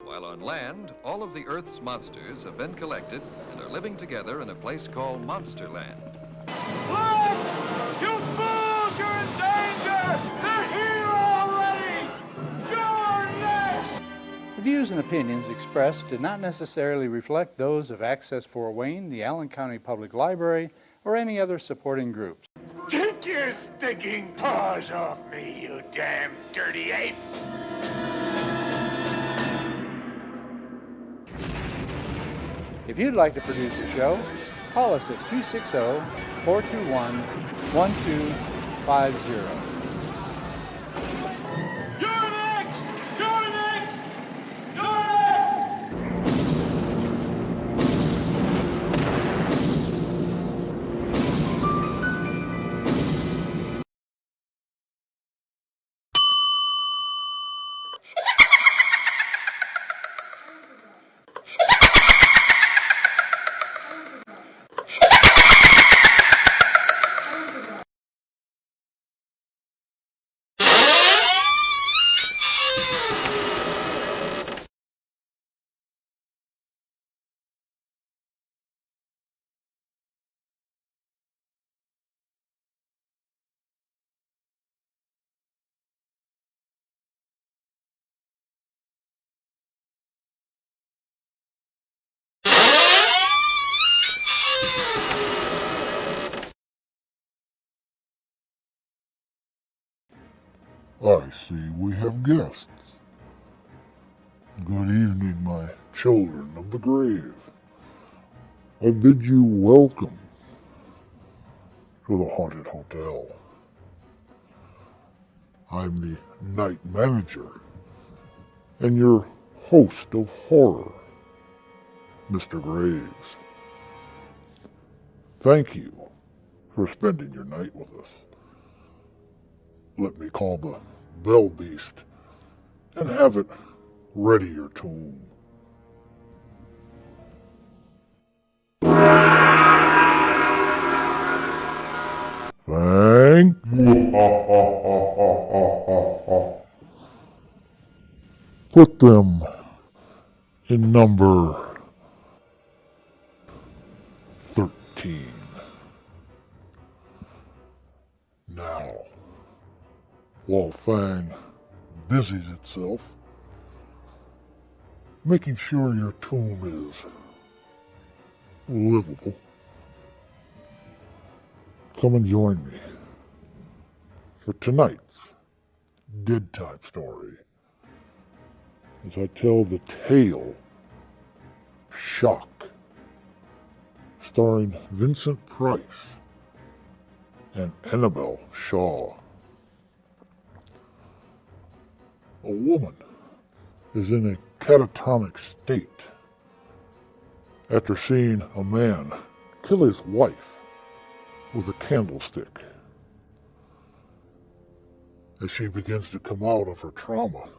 While on land, all of the Earth's monsters have been collected and are living together in a place called Monsterland. Look! You fools! You're in danger! They're here already! You're next! The views and opinions expressed do not necessarily reflect those of Access Fort Wayne, the Allen County Public Library, or any other supporting groups. Take your stinking paws off me, you damn dirty ape! If you'd like to produce a show, call us at 260-421-1250. You're next! You're next! You're next! I see we have guests. Good evening, my children of the grave. I bid you welcome to the Haunted Hotel. I'm the night manager and your host of horror, Mr. Graves. Thank you for spending your night with us. Let me call the Bell Beast and have it ready your tomb. Thank you. Put them in number 13. Now, while Fang busies itself making sure your tomb is livable, come and join me for tonight's Dead Time story as I tell the tale Shock, starring Vincent Price and Annabelle Shaw. A woman is in a catatonic state after seeing a man kill his wife with a candlestick. As she begins to come out of her trauma,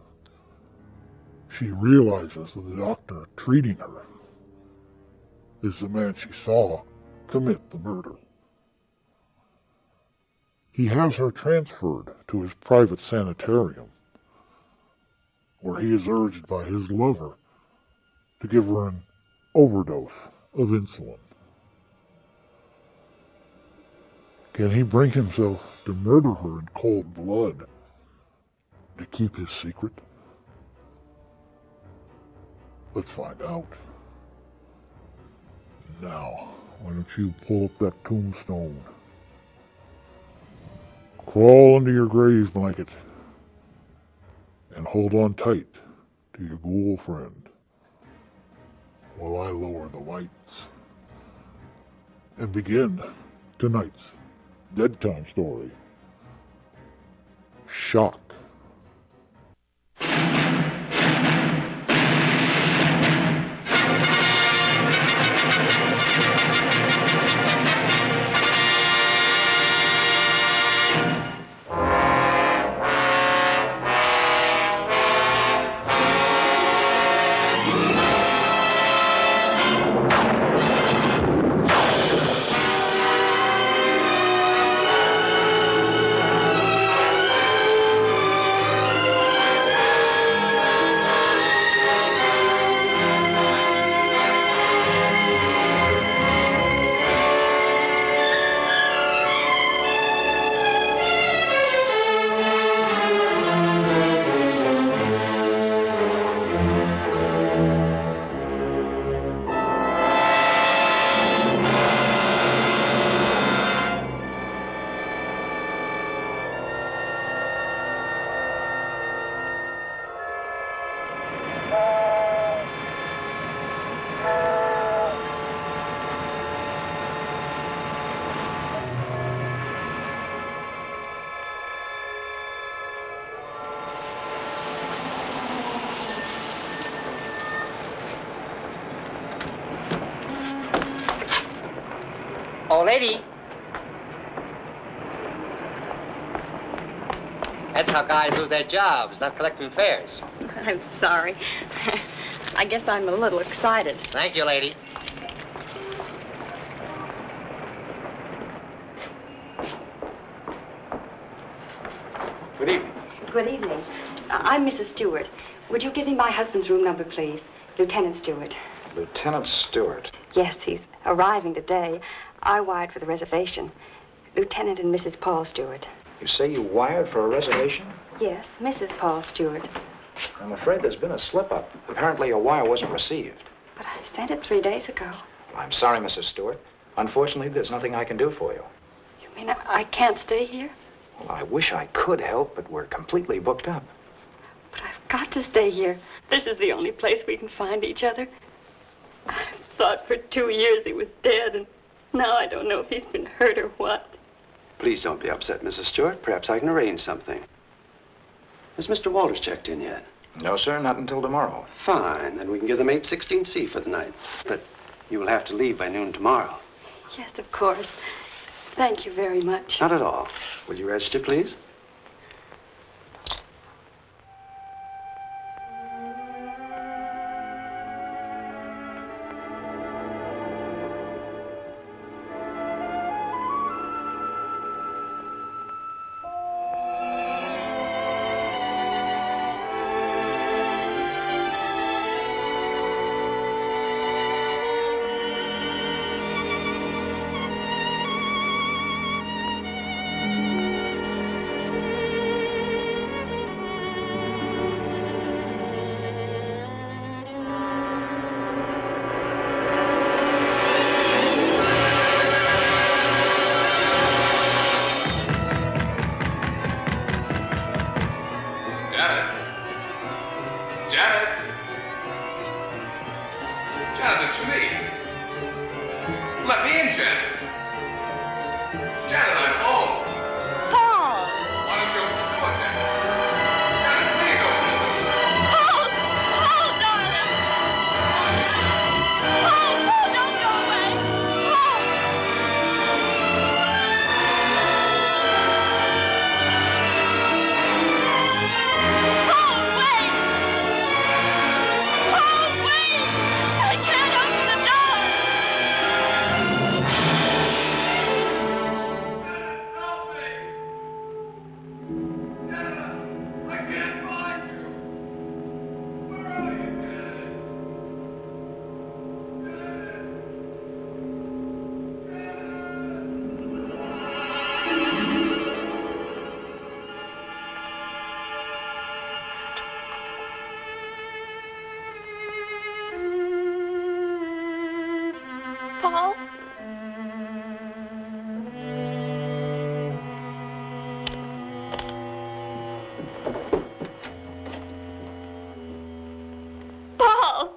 she realizes that the doctor treating her is the man she saw commit the murder. He has her transferred to his private sanitarium, where he is urged by his lover to give her an overdose of insulin. Can he bring himself to murder her in cold blood to keep his secret? Let's find out. Now, why don't you pull up that tombstone? Crawl under your grave blanket and hold on tight to your ghoul friend while I lower the lights and begin tonight's Dead Time story, Shock. lady. That's how guys lose their jobs, not collecting fares. I'm sorry. I guess I'm a little excited. Thank you, lady. Good evening. Good evening. I'm Mrs. Stewart. Would you give me my husband's room number, please? Lieutenant Stewart. Lieutenant Stewart. Yes, he's arriving today. I wired for the reservation. Lieutenant and Mrs. Paul Stewart. You say you wired for a reservation? Yes, Mrs. Paul Stewart. I'm afraid there's been a slip-up. Apparently your wire wasn't received. But I sent it 3 days ago. I'm sorry, Mrs. Stewart. Unfortunately, there's nothing I can do for you. You mean I can't stay here? Well, I wish I could help, but we're completely booked up. But I've got to stay here. This is the only place we can find each other. I thought for 2 years he was dead, and now I don't know if he's been hurt or what. Please don't be upset, Mrs. Stewart. Perhaps I can arrange something. Has Mr. Walters checked in yet? No, sir, not until tomorrow. Fine, then we can give them 816C for the night. But you will have to leave by noon tomorrow. Yes, of course. Thank you very much. Not at all. Will you register, please? Paul? Paul!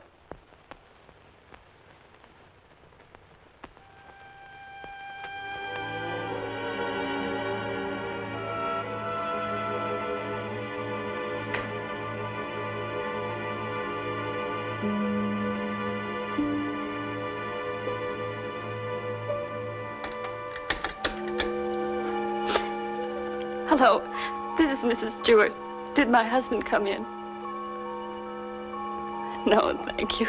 Hello, this is Mrs. Stewart. Did my husband come in? No, thank you.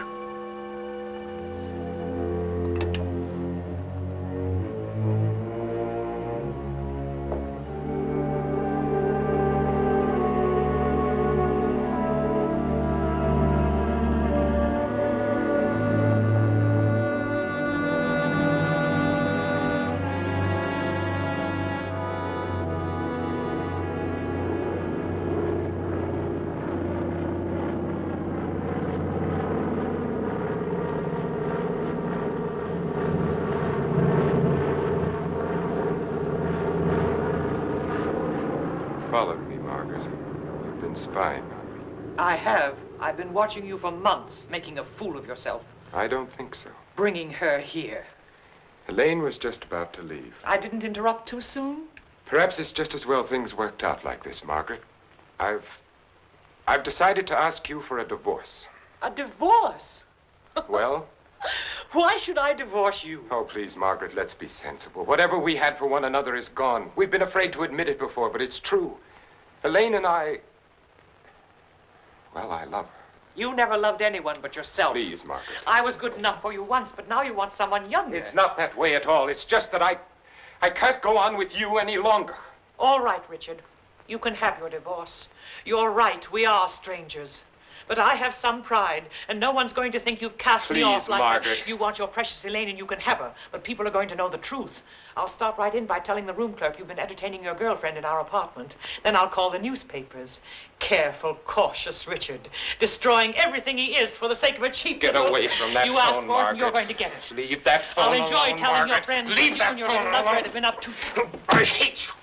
Followed me, Margaret. You've been spying on me. I have. I've been watching you for months, making a fool of yourself. I don't think so. Bringing her here. Elaine was just about to leave. I didn't interrupt too soon? Perhaps it's just as well things worked out like this, Margaret. I've decided to ask you for a divorce. A divorce? Well? Why should I divorce you? Oh, please, Margaret, let's be sensible. Whatever we had for one another is gone. We've been afraid to admit it before, but it's true. Elaine and I... Well, I love her. You never loved anyone but yourself. Please, Margaret. I was good enough for you once, but now you want someone younger. It's not that way at all. It's just that I can't go on with you any longer. All right, Richard. You can have your divorce. You're right, we are strangers. But I have some pride, and no one's going to think you've cast me off like Margaret. that. You want your precious Elaine, and you can have her. But people are going to know the truth. I'll start right in by telling the room clerk you've been entertaining your girlfriend in our apartment. Then I'll call the newspapers. Careful, cautious Richard. Destroying everything he is for the sake of a cheap... Get away from that You phone, asked for it, Margaret. and you're going to get it. Leave that phone I'll enjoy alone, telling Margaret. your friends Leave that you that and your phone little lover alone. have been up to... I hate you.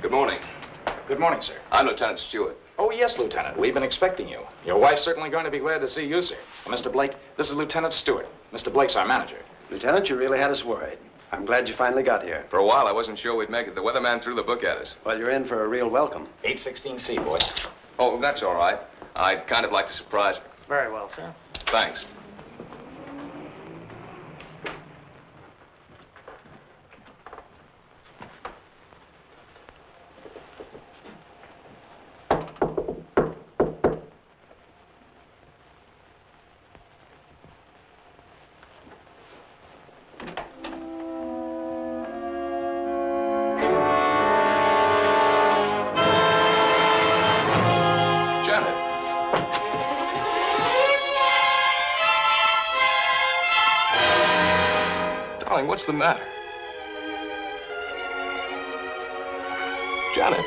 Good morning. Good morning, sir. I'm Lieutenant Stewart. Oh, yes, Lieutenant. We've been expecting you. Your wife's certainly going to be glad to see you, sir. Mr. Blake, this is Lieutenant Stewart. Mr. Blake's our manager. Lieutenant, you really had us worried. I'm glad you finally got here. For a while, I wasn't sure we'd make it. The weatherman threw the book at us. Well, you're in for a real welcome. 816C, boy. Oh, that's all right. I'd kind of like to surprise her. Very well, sir. Thanks. Darling, what's the matter? Janet.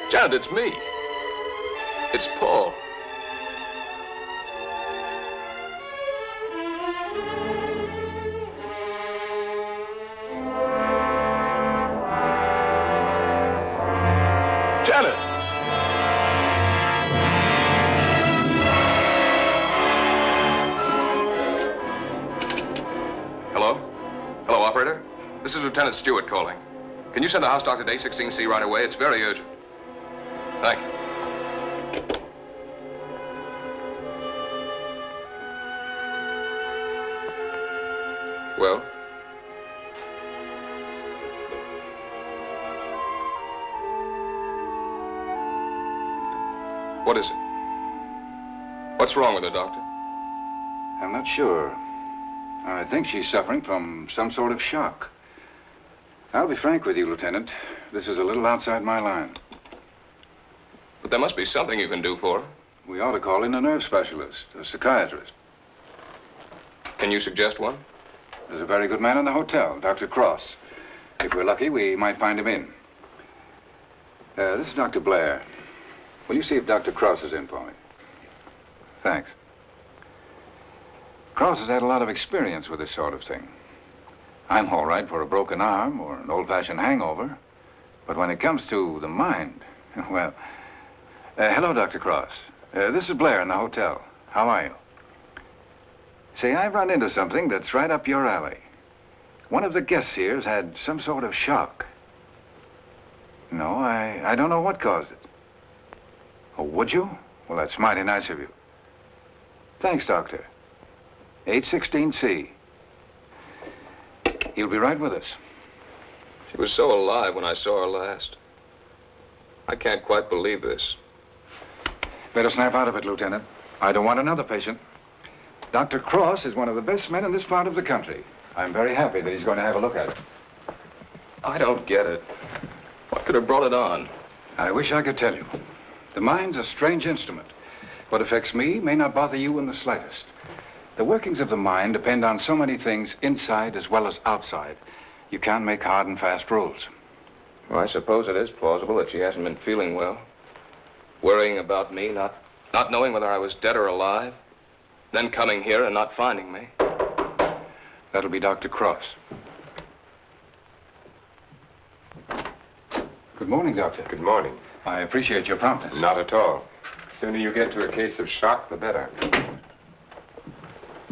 Janet, it's me. It's Paul. Janet! Hello? Hello, operator? This is Lieutenant Stewart calling. Can you send the house doctor to 816C right away? It's very urgent. Thank you. Well? What is it? What's wrong with her, Doctor? I'm not sure. I think she's suffering from some sort of shock. I'll be frank with you, Lieutenant. This is a little outside my line. But there must be something you can do for her. We ought to call in a nerve specialist, a psychiatrist. Can you suggest one? There's a very good man in the hotel, Dr. Cross. If we're lucky, we might find him in. This is Dr. Blair. Will you see if Dr. Cross is in for me? Thanks. Cross has had a lot of experience with this sort of thing. I'm all right for a broken arm or an old-fashioned hangover. But when it comes to the mind, well... hello, Dr. Cross. This is Blair in the hotel. How are you? Say, I've run into something that's right up your alley. One of the guests here's had some sort of shock. No, I don't know what caused it. Oh, would you? Well, that's mighty nice of you. Thanks, Doctor. 816C. He'll be right with us. She was so alive when I saw her last. I can't quite believe this. Better snap out of it, Lieutenant. I don't want another patient. Dr. Cross is one of the best men in this part of the country. I'm very happy that he's going to have a look at it. I don't get it. What could have brought it on? I wish I could tell you. The mind's a strange instrument. What affects me may not bother you in the slightest. The workings of the mind depend on so many things inside as well as outside. You can't make hard and fast rules. Well, I suppose it is plausible that she hasn't been feeling well. Worrying about me, not knowing whether I was dead or alive. Then coming here and not finding me. That'll be Dr. Cross. Good morning, Doctor. Good morning. I appreciate your promptness. Not at all. The sooner you get to a case of shock, the better.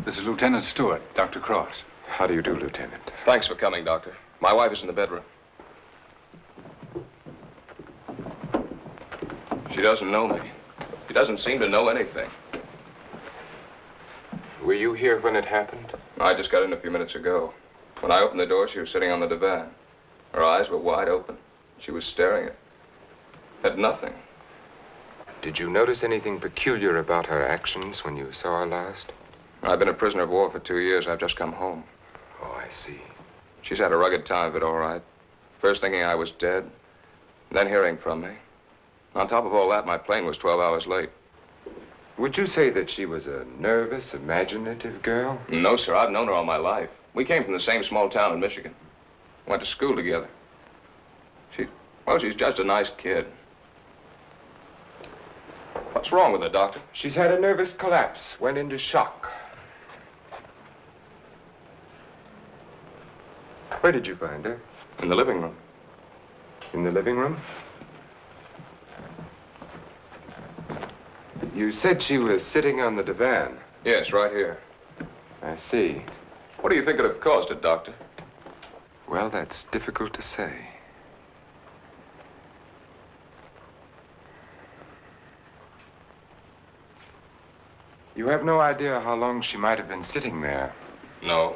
This is Lieutenant Stewart, Dr. Cross. How do you do, Lieutenant? Thanks for coming, Doctor. My wife is in the bedroom. She doesn't know me. She doesn't seem to know anything. Were you here when it happened? I just got in a few minutes ago. When I opened the door, she was sitting on the divan. Her eyes were wide open. She was staring at nothing. Did you notice anything peculiar about her actions when you saw her last? I've been a prisoner of war for 2 years. I've just come home. Oh, I see. She's had a rugged time of it, all right. First thinking I was dead, then hearing from me. On top of all that, my plane was 12 hours late. Would you say that she was a nervous, imaginative girl? No, sir. I've known her all my life. We came from the same small town in Michigan. Went to school together. She's just a nice kid. What's wrong with her, Doctor? She's had a nervous collapse, went into shock. Where did you find her? In the living room. In the living room? You said she was sitting on the divan. Yes, right here. I see. What do you think could have caused it, Doctor? Well, that's difficult to say. You have no idea how long she might have been sitting there. No.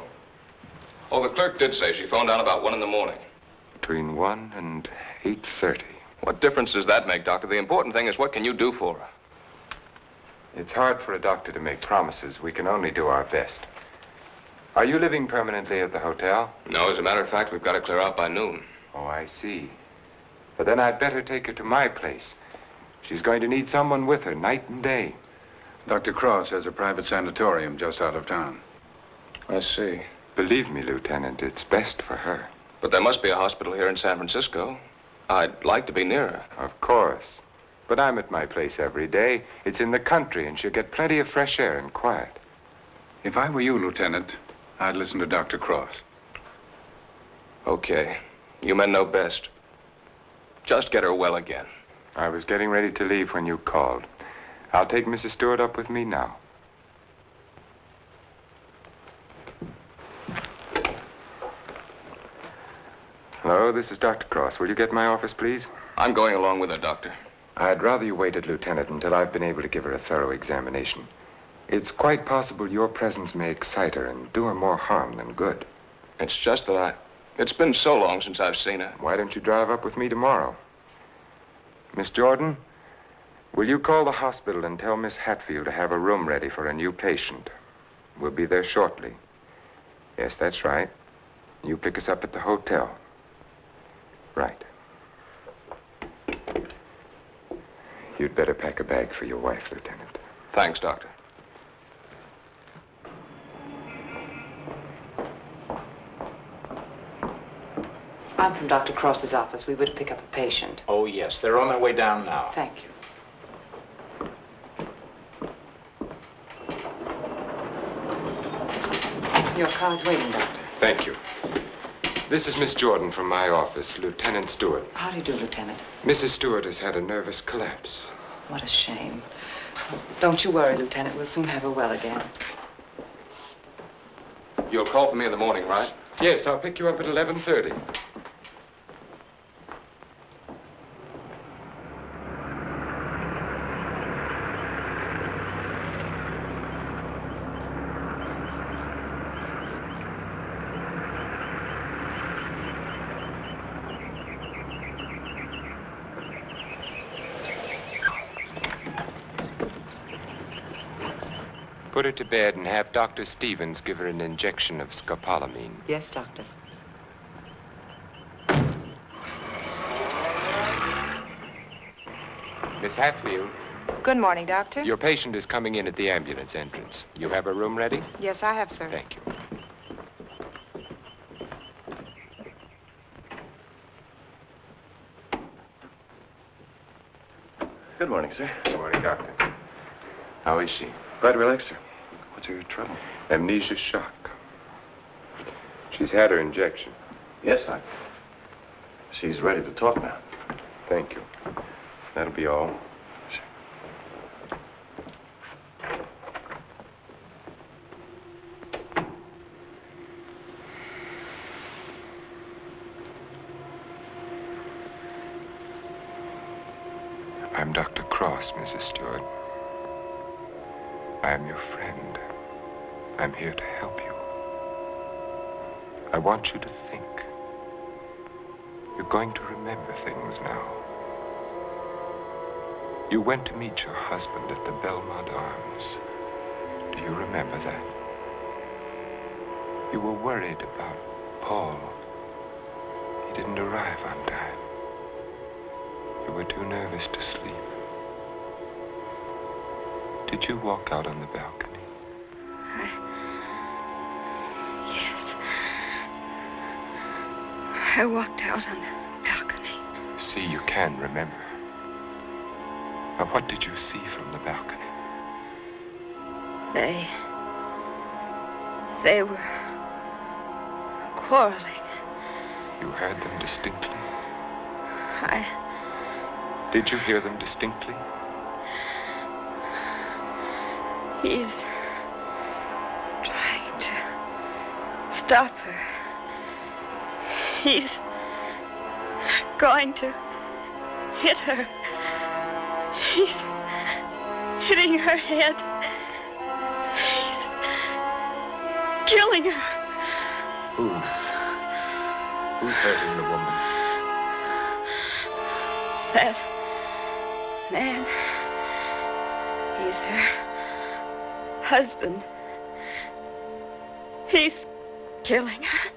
Oh, the clerk did say she phoned down about 1 in the morning. Between 1 and 8:30. What difference does that make, Doctor? The important thing is, what can you do for her? It's hard for a doctor to make promises. We can only do our best. Are you living permanently at the hotel? No, as a matter of fact, we've got to clear out by noon. Oh, I see. But then I'd better take her to my place. She's going to need someone with her night and day. Dr. Cross has a private sanatorium just out of town. I see. Believe me, Lieutenant, it's best for her. But there must be a hospital here in San Francisco. I'd like to be near her. Of course. But I'm at my place every day. It's in the country, and she'll get plenty of fresh air and quiet. If I were you, Lieutenant, I'd listen to Dr. Cross. Okay. You men know best. Just get her well again. I was getting ready to leave when you called. I'll take Mrs. Stewart up with me now. Hello, this is Dr. Cross. Will you get my office, please? I'm going along with her, Doctor. I'd rather you waited, Lieutenant, until I've been able to give her a thorough examination. It's quite possible your presence may excite her and do her more harm than good. It's just that it's been so long since I've seen her. Why don't you drive up with me tomorrow? Miss Jordan, will you call the hospital and tell Miss Hatfield to have a room ready for a new patient? We'll be there shortly. Yes, that's right. You pick us up at the hotel. Right. You'd better pack a bag for your wife, Lieutenant. Thanks, Doctor. I'm from Dr. Cross's office. We were to pick up a patient. Oh, yes. They're on their way down now. Thank you. Your car's waiting, Doctor. Thank you. This is Miss Jordan from my office, Lieutenant Stewart. How do you do, Lieutenant? Mrs. Stewart has had a nervous collapse. What a shame. Don't you worry, Lieutenant. We'll soon have her well again. You'll call for me in the morning, right? Yes, I'll pick you up at 11:30. Put her to bed and have Dr. Stevens give her an injection of scopolamine. Yes, Doctor. Miss Hatfield, Good morning, Doctor. your patient is coming in at the ambulance entrance. You have a room ready? Yes, I have, sir. Thank you. Good morning, sir. Good morning, Doctor. How is she? Quite relaxed, sir. What's her trouble? Amnesia shock. She's had her injection. Yes, she's ready to talk now. Thank you. That'll be all. I'm Dr. Cross, Mrs. Stewart. I am your friend. I'm here to help you. I want you to think. You're going to remember things now. You went to meet your husband at the Belmont Arms. Do you remember that? You were worried about Paul. He didn't arrive on time. You were too nervous to sleep. Did you walk out on the balcony? Yes. I walked out on the balcony. See, you can remember. Now, what did you see from the balcony? They were quarreling. You heard them distinctly? Did you hear them distinctly? He's trying to stop her. He's going to hit her. He's hitting her head. He's killing her. Who? Who's hurting the woman? That man. He's her husband. He's killing her.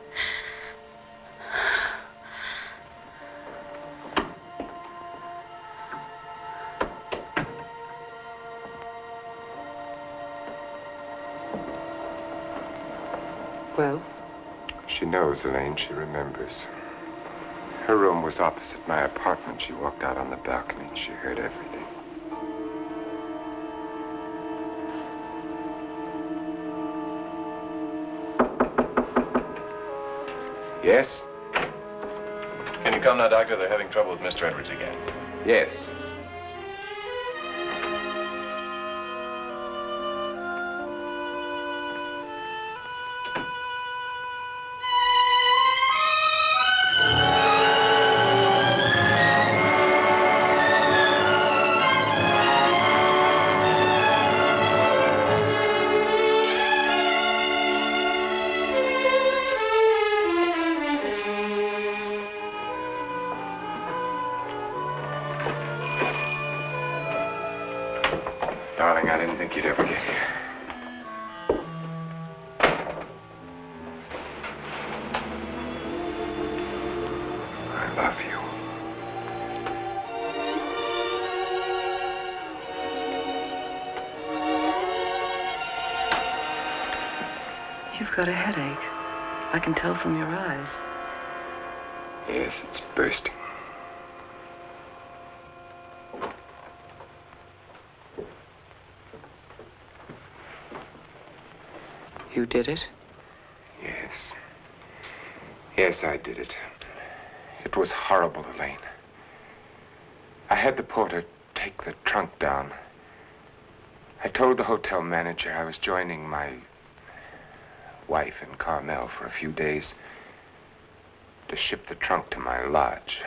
Well? She knows, Elaine. She remembers. Her room was opposite my apartment. She walked out on the balcony. She heard everything. Yes? Can you come now, Doctor? They're having trouble with Mr. Edwards again. Yes. Darling, I didn't think you'd ever get here. I love you. You've got a headache. I can tell from your eyes. Yes, it's bursting. You did it? Yes. Yes, I did it. It was horrible, Elaine. I had the porter take the trunk down. I told the hotel manager I was joining my wife in Carmel for a few days to ship the trunk to my lodge.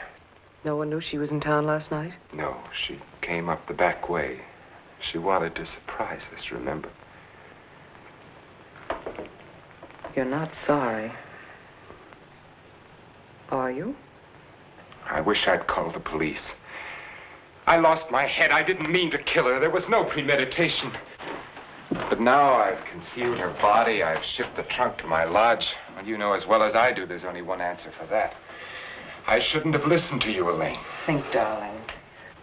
No one knew she was in town last night? No, she came up the back way. She wanted to surprise us, remember? You're not sorry. Are you? I wish I'd called the police. I lost my head. I didn't mean to kill her. There was no premeditation. But now I've concealed her body. I've shipped the trunk to my lodge. Well, you know as well as I do there's only one answer for that. I shouldn't have listened to you, Elaine. Think, darling.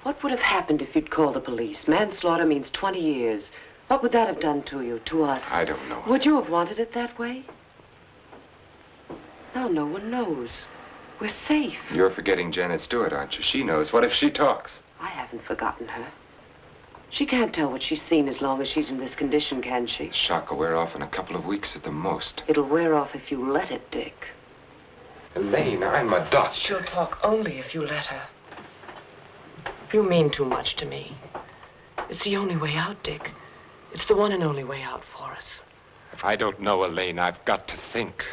What would have happened if you'd called the police? Manslaughter means 20 years. What would that have done to you, to us? I don't know. Would you have wanted it that way? Now no one knows. We're safe. You're forgetting Janet Stewart, aren't you? She knows. What if she talks? I haven't forgotten her. She can't tell what she's seen as long as she's in this condition, can she? The shock will wear off in a couple of weeks at the most. It'll wear off if you let it, Dick. Elaine, I'm a doctor. She'll talk only if you let her. You mean too much to me. It's the only way out, Dick. It's the one and only way out for us. I don't know, Elaine. I've got to think.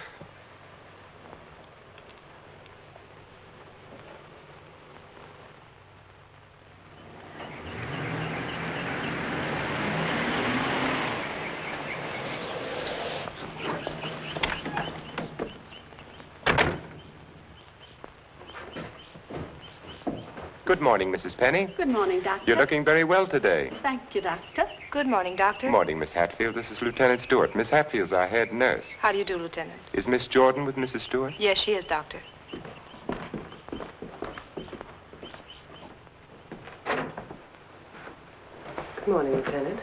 Good morning, Mrs. Penny. Good morning, Doctor. You're looking very well today. Thank you, Doctor. Good morning, Doctor. Morning, Miss Hatfield. This is Lieutenant Stewart. Miss Hatfield's our head nurse. How do you do, Lieutenant? Is Miss Jordan with Mrs. Stewart? Yes, she is, Doctor. Good morning, Lieutenant.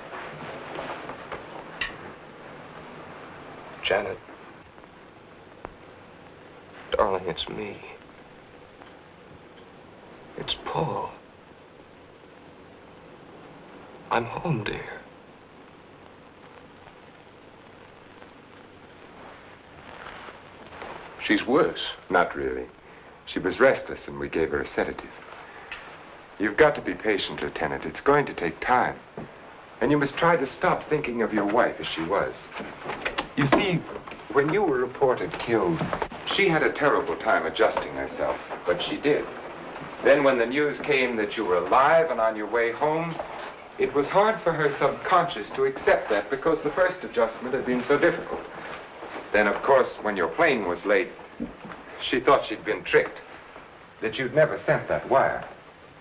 Janet. Darling, it's me. It's Paul. I'm home, dear. She's worse. Not really. She was restless, and we gave her a sedative. You've got to be patient, Lieutenant. It's going to take time. And you must try to stop thinking of your wife as she was. You see, when you were reported killed, she had a terrible time adjusting herself, but she did. Then when the news came that you were alive and on your way home, it was hard for her subconscious to accept that because the first adjustment had been so difficult. Then, of course, when your plane was late, she thought she'd been tricked, that you'd never sent that wire.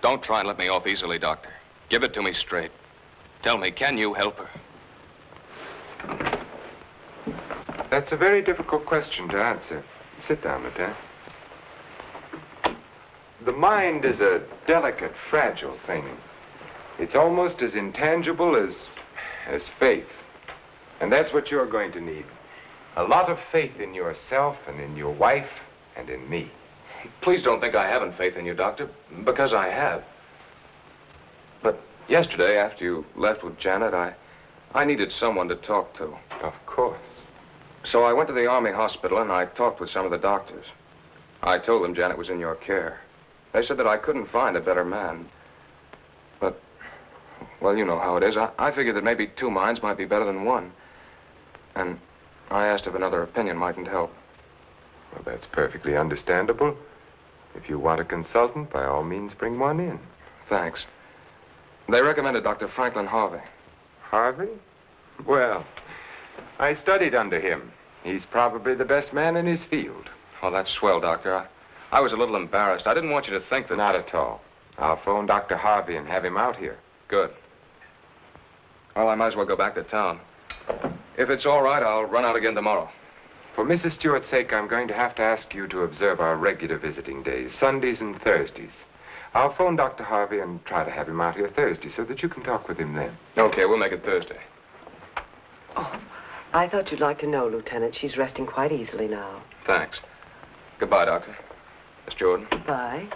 Don't try and let me off easily, Doctor. Give it to me straight. Tell me, can you help her? That's a very difficult question to answer. Sit down, Lieutenant. The mind is a delicate, fragile thing. It's almost as intangible as faith. And that's what you're going to need. A lot of faith in yourself and in your wife and in me. Please don't think I haven't faith in you, Doctor, because I have. But yesterday, after you left with Janet, I needed someone to talk to. Of course. So I went to the Army hospital and I talked with some of the doctors. I told them Janet was in your care. They said that I couldn't find a better man. But, well, you know how it is. I figured that maybe two minds might be better than one. And I asked if another opinion mightn't help. Well, that's perfectly understandable. If you want a consultant, by all means, bring one in. Thanks. They recommended Dr. Franklin Harvey. Harvey? Well, I studied under him. He's probably the best man in his field. Oh, that's swell, Doctor. I was a little embarrassed. I didn't want you to think that... Not at all. I'll phone Dr. Harvey and have him out here. Good. Well, I might as well go back to town. If it's all right, I'll run out again tomorrow. For Mrs. Stewart's sake, I'm going to have to ask you to observe our regular visiting days, Sundays and Thursdays. I'll phone Dr. Harvey and try to have him out here Thursday so that you can talk with him then. Okay, we'll make it Thursday. Oh, I thought you'd like to know, Lieutenant. She's resting quite easily now. Thanks. Goodbye, Doctor. Miss Jordan. Bye.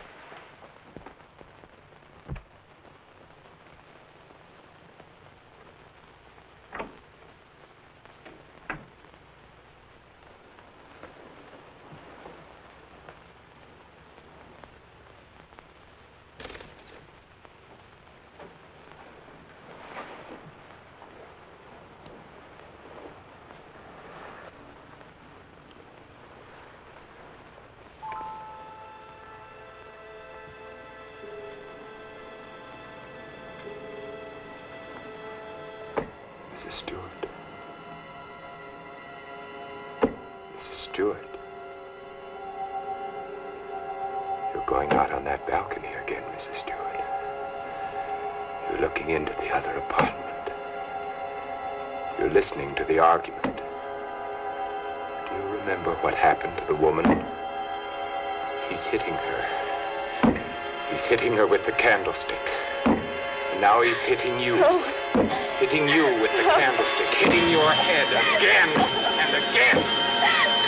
Mrs. Stewart. Mrs. Stewart. You're going out on that balcony again, Mrs. Stewart. You're looking into the other apartment. You're listening to the argument. Do you remember what happened to the woman? He's hitting her. He's hitting her with the candlestick. And now he's hitting you. No. Hitting you with the candlestick, hitting your head again and again.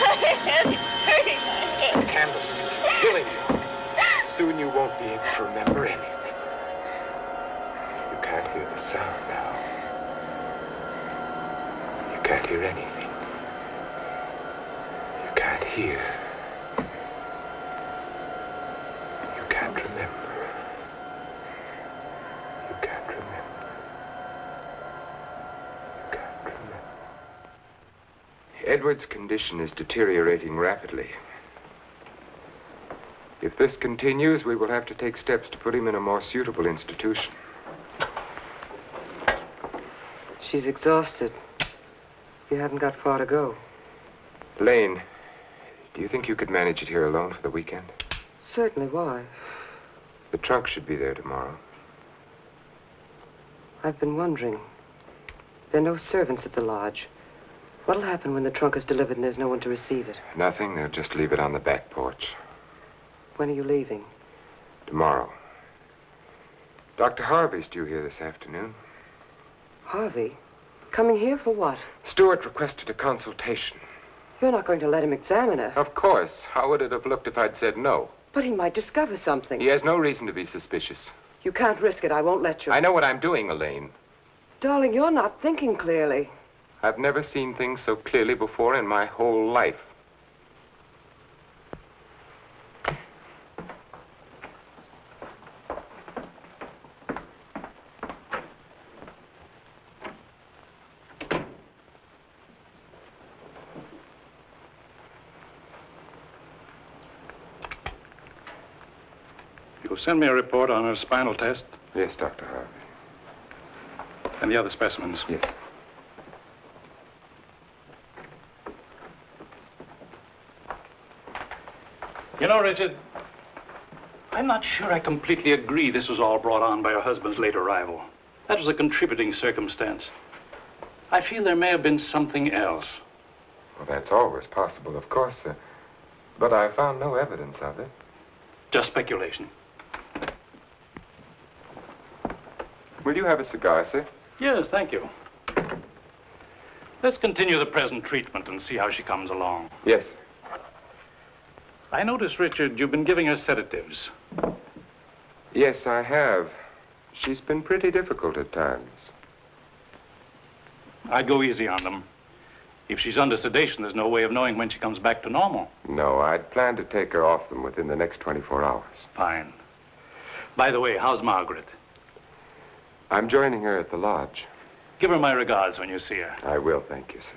My head is hurting, my head. The candlestick is killing you. Soon you won't be able to remember anything. You can't hear the sound now. You can't hear anything. You can't hear. You can't remember. Edward's condition is deteriorating rapidly. If this continues, we will have to take steps to put him in a more suitable institution. She's exhausted. You haven't got far to go. Lane, do you think you could manage it here alone for the weekend? Certainly, why? The trunk should be there tomorrow. I've been wondering. There are no servants at the lodge. What'll happen when the trunk is delivered and there's no one to receive it? Nothing. They'll just leave it on the back porch. When are you leaving? Tomorrow. Dr. Harvey's due here this afternoon. Harvey? Coming here for what? Stewart requested a consultation. You're not going to let him examine her. Of course. How would it have looked if I'd said no? But he might discover something. He has no reason to be suspicious. You can't risk it. I won't let you. I know what I'm doing, Elaine. Darling, you're not thinking clearly. I've never seen things so clearly before in my whole life. You'll send me a report on her spinal test? Yes, Dr. Harvey. And the other specimens? Yes. You know, Richard, I'm not sure I completely agree this was all brought on by her husband's late arrival. That was a contributing circumstance. I feel there may have been something else. Well, that's always possible, of course, sir. But I found no evidence of it. Just speculation. Will you have a cigar, sir? Yes, thank you. Let's continue the present treatment and see how she comes along. Yes. I notice, Richard, you've been giving her sedatives. Yes, I have. She's been pretty difficult at times. I'd go easy on them. If she's under sedation, there's no way of knowing when she comes back to normal. No, I'd planned to take her off them within the next 24 hours. Fine. By the way, how's Margaret? I'm joining her at the lodge. Give her my regards when you see her. I will, thank you, sir.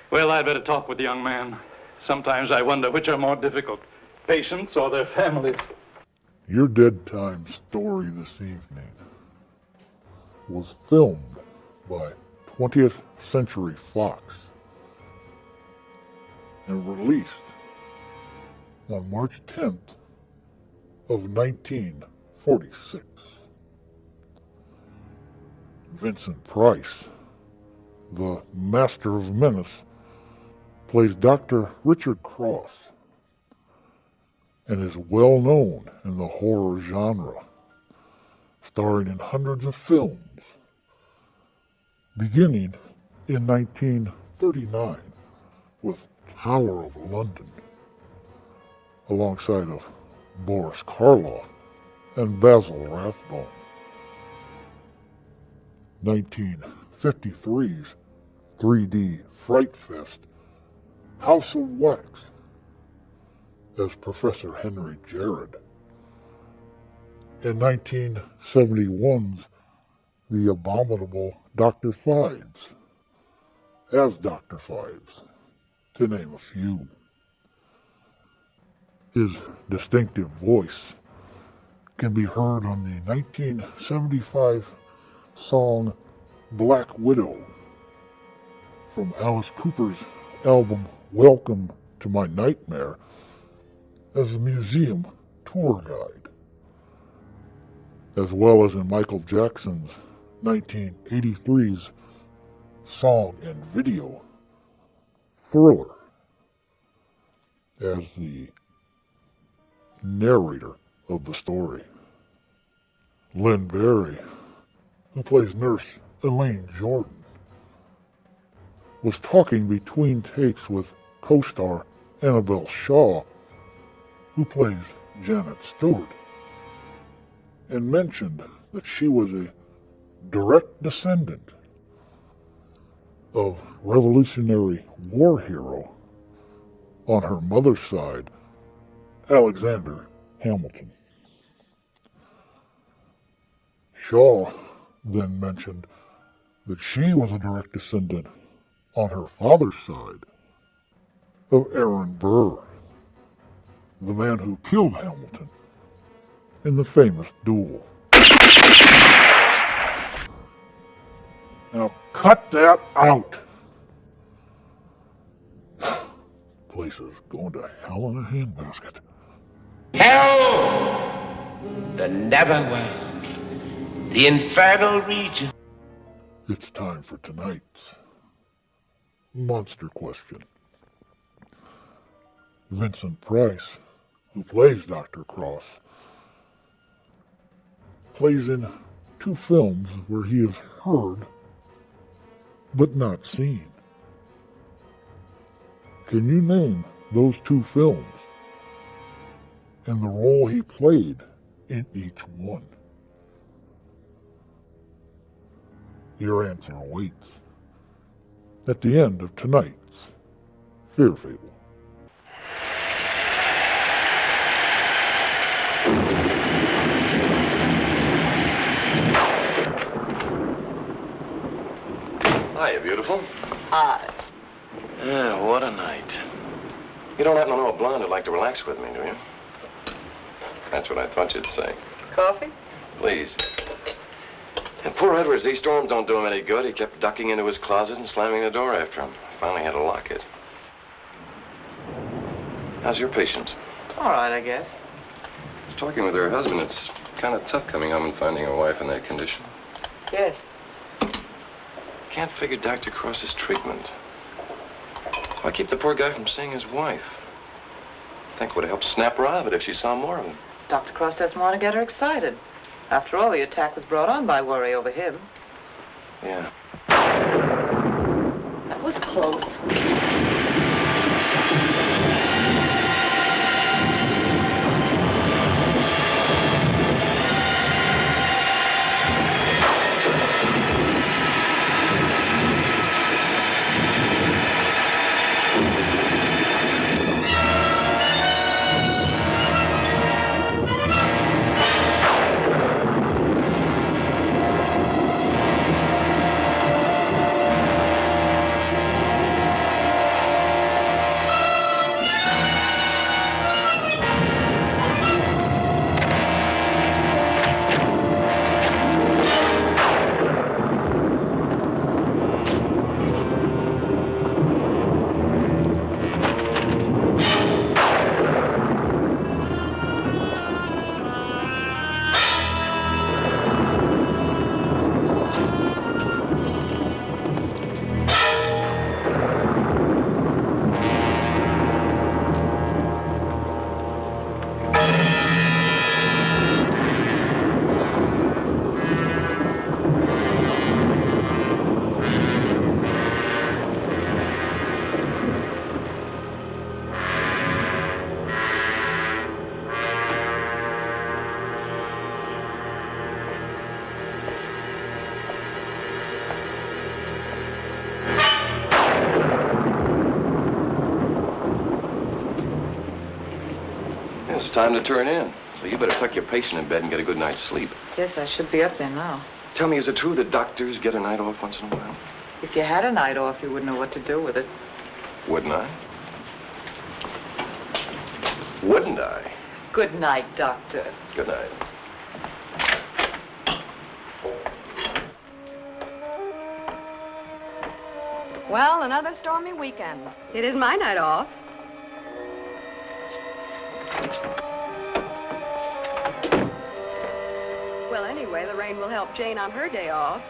Well, I'd better talk with the young man. Sometimes I wonder which are more difficult, patients or their families. Your Dead Time story this evening was filmed by 20th Century Fox and released on March 10th of 1946. Vincent Price, the Master of Menace, plays Dr. Richard Cross and is well known in the horror genre, starring in hundreds of films, beginning in 1939 with Tower of London, alongside of Boris Karloff and Basil Rathbone. 1953's 3D Fright Fest, House of Wax, as Professor Henry Jared. In 1971's The Abominable Dr. Phibes, as Dr. Phibes, to name a few. His distinctive voice can be heard on the 1975 song Black Widow from Alice Cooper's album Welcome to My Nightmare as a museum tour guide, as well as in Michael Jackson's 1983's song and video Thriller as the narrator of the story. Lynn Barry, who plays Nurse Elaine Jordan, was talking between takes with co-star Annabelle Shaw, who plays Janet Stewart, and mentioned that she was a direct descendant of Revolutionary War hero on her mother's side, Alexander Hamilton. Shaw then mentioned that she was a direct descendant on her father's side of Aaron Burr, the man who killed Hamilton in the famous duel. Now cut that out. Place is going to hell in a handbasket. Hell! The netherworld. The infernal region. It's time for tonight's monster question. Vincent Price, who plays Dr. Cross, plays in 2 films where he is heard but not seen. Can you name those 2 films and the role he played in each one? Your answer awaits at the end of tonight's Fear Fable. Hiya, beautiful. Hi. Yeah, what a night. You don't happen to know a blonde who'd like to relax with me, do you? That's what I thought you'd say. Coffee? Please. And poor Edwards, these storms don't do him any good. He kept ducking into his closet and slamming the door after him. Finally had to lock it. How's your patient? All right, I guess. I was talking with her husband. It's kind of tough coming home and finding a wife in that condition. Yes. Can't figure Dr. Cross's treatment. Why keep the poor guy from seeing his wife? I think it would have helped snap her out of it if she saw more of him. Dr. Cross doesn't want to get her excited. After all, the attack was brought on by worry over him. Yeah. That was close. It's time to turn in. So you better tuck your patient in bed and get a good night's sleep. Yes, I should be up there now. Tell me, is it true that doctors get a night off once in a while? If you had a night off, you wouldn't know what to do with it. Wouldn't I? Wouldn't I? Good night, Doctor. Good night. Well, another stormy weekend. It is my night off. Well, anyway, the rain will help Jane on her day off.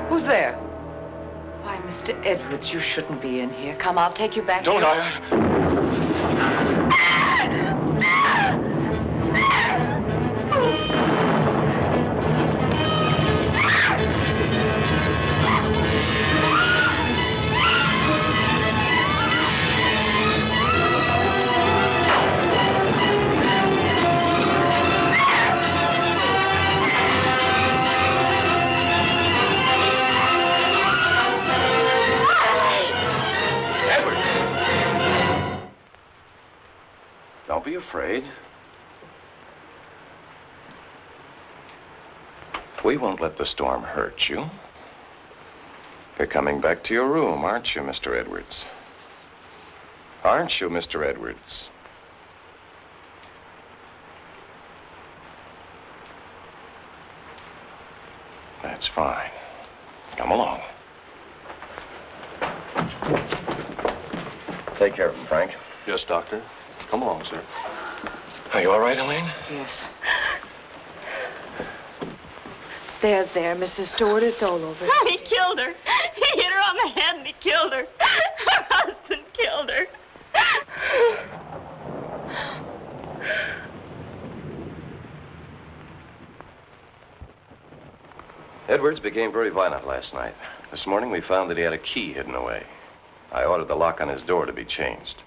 Who's there? Why, Mr. Edwards, you shouldn't be in here. Come, I'll take you back. Don't I? afraid. We won't let the storm hurt you. You're coming back to your room, aren't you, Mr. Edwards? Aren't you, Mr. Edwards? That's fine. Come along. Take care of him, Frank. Yes, Doctor. Come along, sir. Are you all right, Elaine? Yes. There, Mrs. Stewart, it's all over. He killed her. He hit her on the head and he killed her. Her husband killed her. Edwards became very violent last night. This morning we found that he had a key hidden away. I ordered the lock on his door to be changed.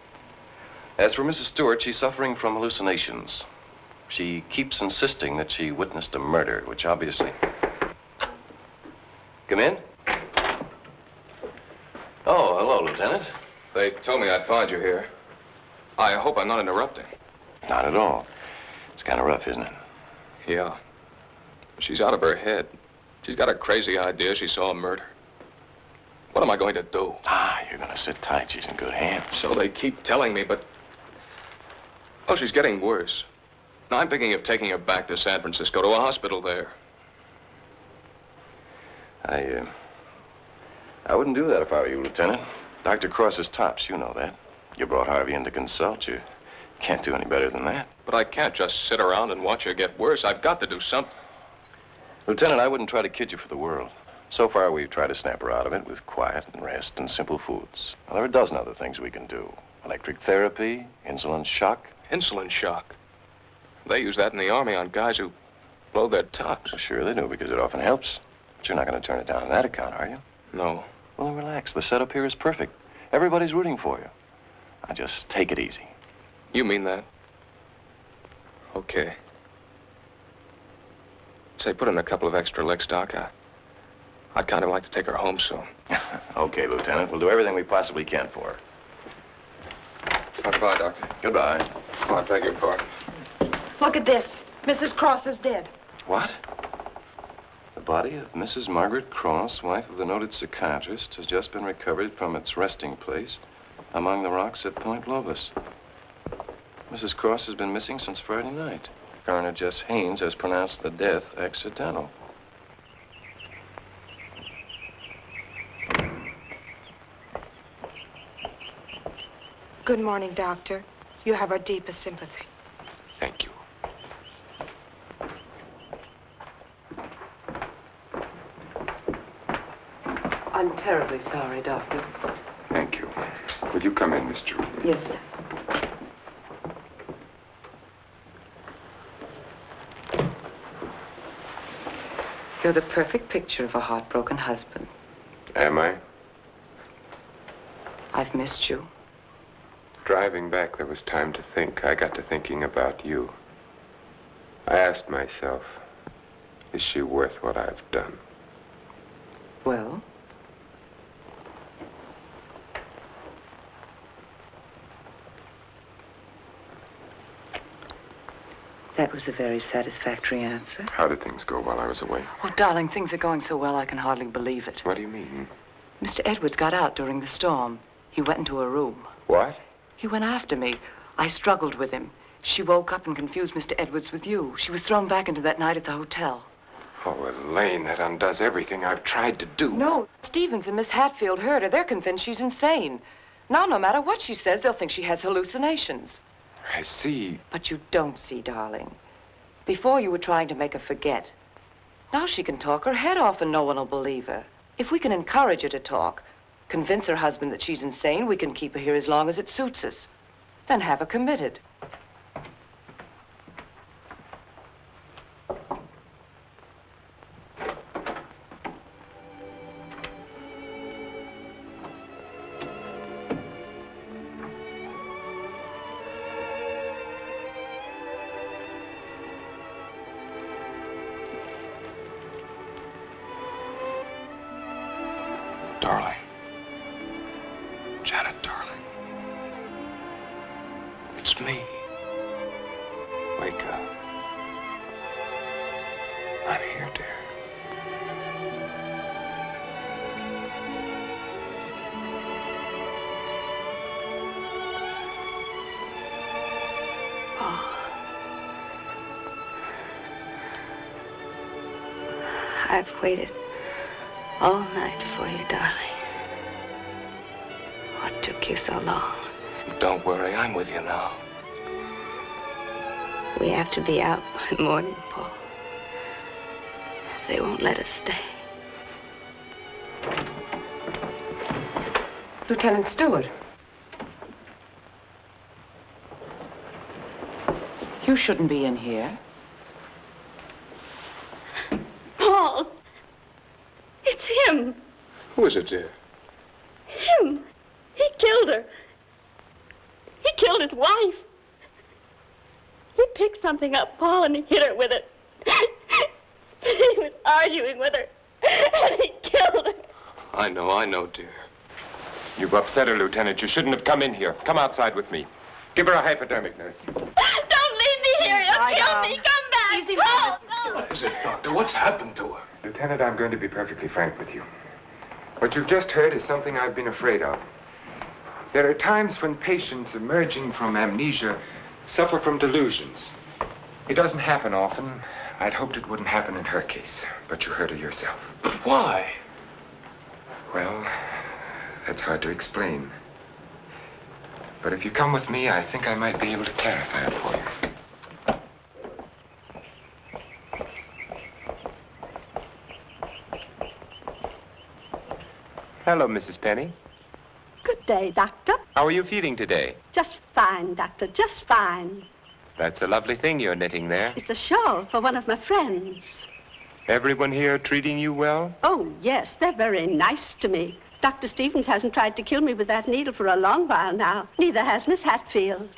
As for Mrs. Stewart, she's suffering from hallucinations. She keeps insisting that she witnessed a murder, which obviously... Come in. Oh, hello, Lieutenant. They told me I'd find you here. I hope I'm not interrupting. Not at all. It's kind of rough, isn't it? Yeah. She's out of her head. She's got a crazy idea she saw a murder. What am I going to do? You're going to sit tight. She's in good hands. So they keep telling me, but... Oh, she's getting worse. Now, I'm thinking of taking her back to San Francisco, to a hospital there. I wouldn't do that if I were you, Lieutenant. Dr. Cross is tops, you know that. You brought Harvey in to consult. You can't do any better than that. But I can't just sit around and watch her get worse. I've got to do something. Lieutenant, I wouldn't try to kid you for the world. So far, we've tried to snap her out of it with quiet and rest and simple foods. Well, there are a dozen other things we can do. Electric therapy, insulin shock. Insulin shock? They use that in the Army on guys who blow their tops. Well, sure they do, because it often helps. But you're not going to turn it down on that account, are you? No. Well, then relax. The setup here is perfect. Everybody's rooting for you. Now, just take it easy. You mean that? Okay. Say, put in a couple of extra licks, Doc. I'd kind of like to take her home soon. Okay, Lieutenant. We'll do everything we possibly can for her. Goodbye, Doctor. Goodbye. Oh, I beg your pardon. Look at this. Mrs. Cross is dead. What? The body of Mrs. Margaret Cross, wife of the noted psychiatrist, has just been recovered from its resting place among the rocks at Point Lobos. Mrs. Cross has been missing since Friday night. Coroner Jess Haynes has pronounced the death accidental. Good morning, Doctor. You have our deepest sympathy. Thank you. I'm terribly sorry, Doctor. Thank you. Will you come in, Miss Jewell? Yes, sir. You're the perfect picture of a heartbroken husband. Am I? I've missed you. Driving back, there was time to think. I got to thinking about you. I asked myself, is she worth what I've done? Well? That was a very satisfactory answer. How did things go while I was away? Oh, darling, things are going so well I can hardly believe it. What do you mean? Mr. Edwards got out during the storm. He went into a room. What? He went after me. I struggled with him. She woke up and confused Mr. Edwards with you. She was thrown back into that night at the hotel. Oh, Elaine, that undoes everything I've tried to do. No, Stevens and Miss Hatfield heard her. They're convinced she's insane. Now, no matter what she says, they'll think she has hallucinations. I see. But you don't see, darling. Before you were trying to make her forget. Now she can talk her head off and no one will believe her. If we can encourage her to talk, convince her husband that she's insane, we can keep her here as long as it suits us. Then have her committed. Darling. Janet, darling. It's me. I've waited all night for you, darling. What took you so long? Don't worry, I'm with you now. We have to be out by morning, Paul. They won't let us stay. Lieutenant Stewart. You shouldn't be in here. Paul! It's him! Who is it, dear? Him! He killed her. He killed his wife. He picked something up, Paul, and he hit her with it. He was arguing with her, and he killed her. I know, dear. You've upset her, Lieutenant. You shouldn't have come in here. Come outside with me. Give her a hypodermic, nurse. Don't leave me here. You'll kill me. Come back. Easy, Paul, no. What is it, Doctor? What's happened to her? Lieutenant, I'm going to be perfectly frank with you. What you've just heard is something I've been afraid of. There are times when patients emerging from amnesia suffer from delusions. It doesn't happen often. I'd hoped it wouldn't happen in her case, but you heard her yourself. But why? Well, that's hard to explain. But if you come with me, I think I might be able to clarify it for you. Hello, Mrs. Penny. Good day, Doctor. How are you feeling today? Just fine, Doctor, just fine. That's a lovely thing you're knitting there. It's a shawl for one of my friends. Everyone here treating you well? Oh, yes, they're very nice to me. Dr. Stevens hasn't tried to kill me with that needle for a long while now. Neither has Miss Hatfield.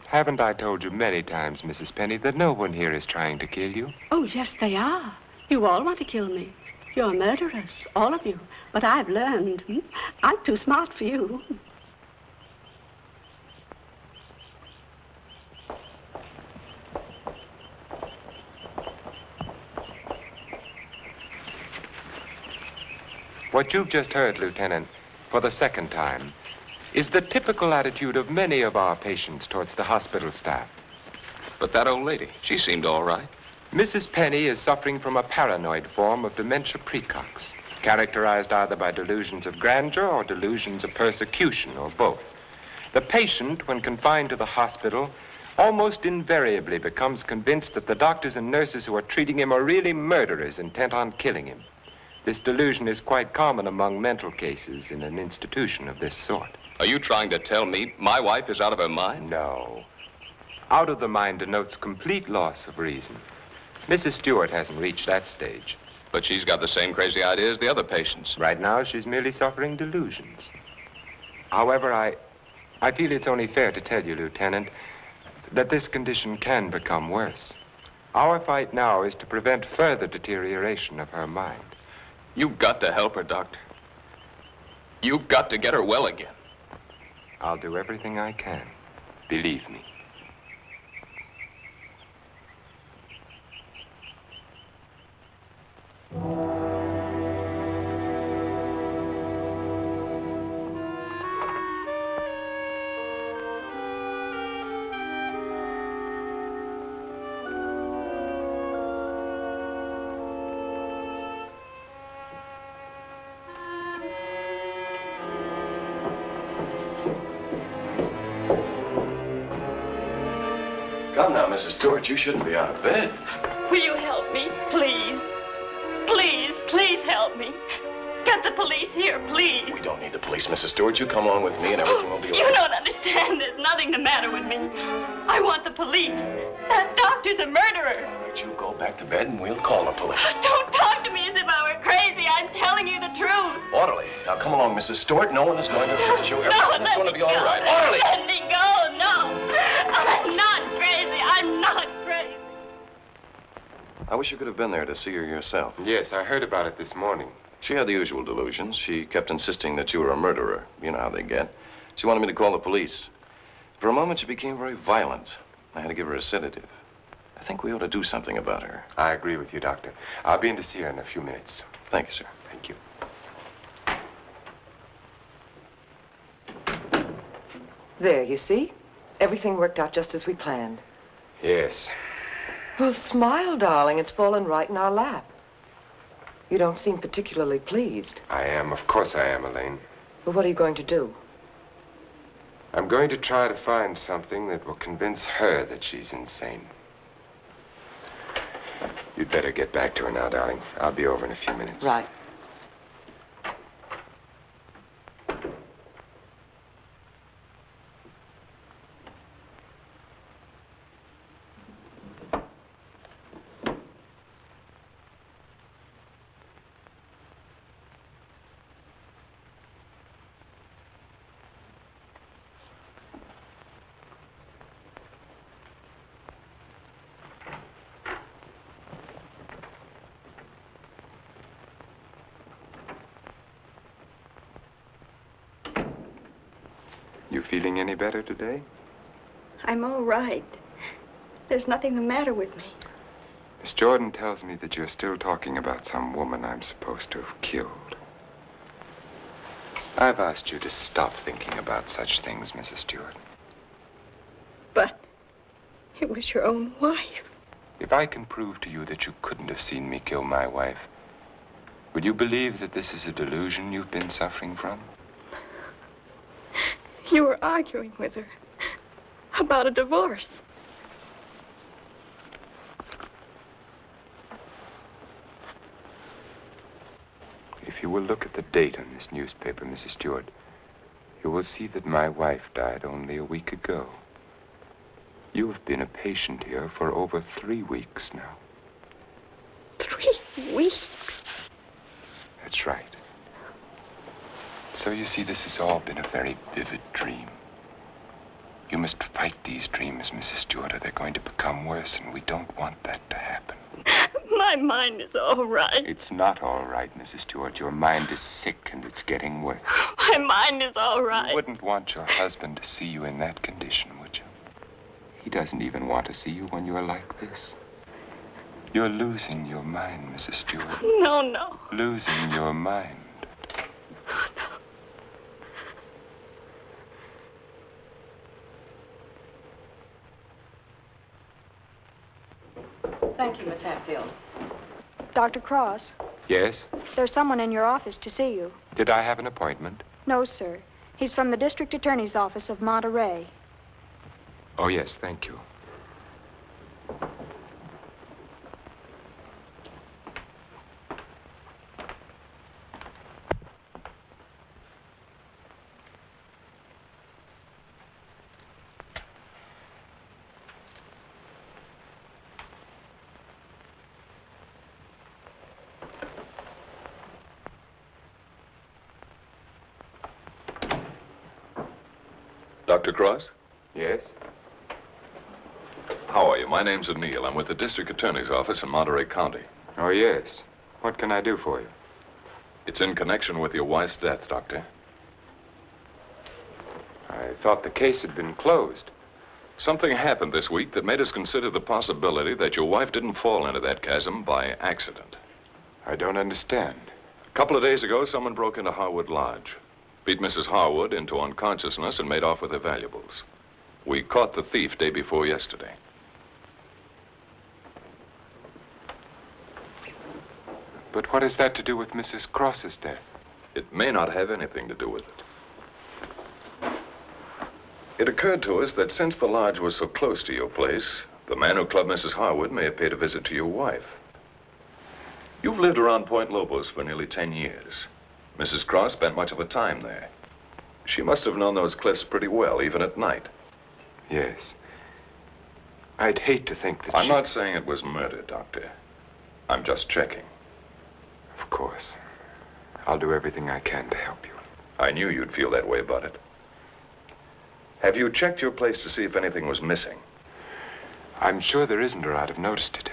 Haven't I told you many times, Mrs. Penny, that no one here is trying to kill you? Oh, yes, they are. You all want to kill me. You're murderers, all of you. But I've learned. I'm too smart for you. What you've just heard, Lieutenant, for the second time, is the typical attitude of many of our patients towards the hospital staff. But that old lady, she seemed all right. Mrs. Penny is suffering from a paranoid form of dementia precox, characterized either by delusions of grandeur or delusions of persecution, or both. The patient, when confined to the hospital, almost invariably becomes convinced that the doctors and nurses who are treating him are really murderers intent on killing him. This delusion is quite common among mental cases in an institution of this sort. Are you trying to tell me my wife is out of her mind? No. Out of the mind denotes complete loss of reason. Mrs. Stewart hasn't reached that stage. But she's got the same crazy idea as the other patients. Right now, she's merely suffering delusions. However, I feel it's only fair to tell you, Lieutenant, that this condition can become worse. Our fight now is to prevent further deterioration of her mind. You've got to help her, Doctor. You've got to get her well again. I'll do everything I can. Believe me. Come now, Mrs. Stewart, you shouldn't be out of bed. Will you help me, please? Please, please help me. Get the police here, please. We don't need the police, Mrs. Stewart. You come along with me and everything will be all You right. don't understand. There's nothing the matter with me. I want the police. That doctor's a murderer. Right, you go back to bed and we'll call the police. Don't talk to me as if I were crazy. I'm telling you the truth. Orderly. Now come along, Mrs. Stewart. No one is going to hurt you. No, Everything's going to be all right. Orderly! Let me go. No. I'm not crazy. I'm not crazy. I wish you could have been there to see her yourself. Yes, I heard about it this morning. She had the usual delusions. She kept insisting that you were a murderer. You know how they get. She wanted me to call the police. For a moment, she became very violent. I had to give her a sedative. I think we ought to do something about her. I agree with you, Doctor. I'll be in to see her in a few minutes. Thank you, sir. Thank you. There, you see? Everything worked out just as we planned. Yes. Well, smile, darling. It's fallen right in our lap. You don't seem particularly pleased. I am. Of course I am, Elaine. But what are you going to do? I'm going to try to find something that will convince her that she's insane. You'd better get back to her now, darling. I'll be over in a few minutes. Right. You feeling any better today? I'm all right. There's nothing the matter with me. Miss Jordan tells me that you're still talking about some woman I'm supposed to have killed. I've asked you to stop thinking about such things, Mrs. Jordan. But it was your own wife. If I can prove to you that you couldn't have seen me kill my wife, would you believe that this is a delusion you've been suffering from? You were arguing with her about a divorce. If you will look at the date on this newspaper, Mrs. Stewart, you will see that my wife died only a week ago. You have been a patient here for over 3 weeks now. 3 weeks? That's right. So you see, this has all been a very vivid dream. You must fight these dreams, Mrs. Stewart, or they're going to become worse, and we don't want that to happen. My mind is all right. It's not all right, Mrs. Stewart. Your mind is sick, and it's getting worse. My mind is all right. You wouldn't want your husband to see you in that condition, would you? He doesn't even want to see you when you're like this. You're losing your mind, Mrs. Stewart. No, no. Losing your mind. Thank you, Miss Hatfield. Dr. Cross, Yes? there's someone in your office to see you. Did I have an appointment? No, sir. He's from the District Attorney's Office of Monterey. Oh, yes, thank you. Dr. Cross? Yes? How are you? My name's O'Neill. I'm with the District Attorney's Office in Monterey County. Oh, yes. What can I do for you? It's in connection with your wife's death, Doctor. I thought the case had been closed. Something happened this week that made us consider the possibility that your wife didn't fall into that chasm by accident. I don't understand. A couple of days ago, someone broke into Harwood Lodge, beat Mrs. Harwood into unconsciousness, and made off with her valuables. We caught the thief day before yesterday. But what has that to do with Mrs. Cross's death? It may not have anything to do with it. It occurred to us that since the lodge was so close to your place, the man who clubbed Mrs. Harwood may have paid a visit to your wife. You've lived around Point Lobos for nearly 10 years. Mrs. Cross spent much of her time there. She must have known those cliffs pretty well, even at night. Yes. I'd hate to think that I'm not saying it was murder, Doctor. I'm just checking. Of course. I'll do everything I can to help you. I knew you'd feel that way about it. Have you checked your place to see if anything was missing? I'm sure there isn't, or I'd have noticed it.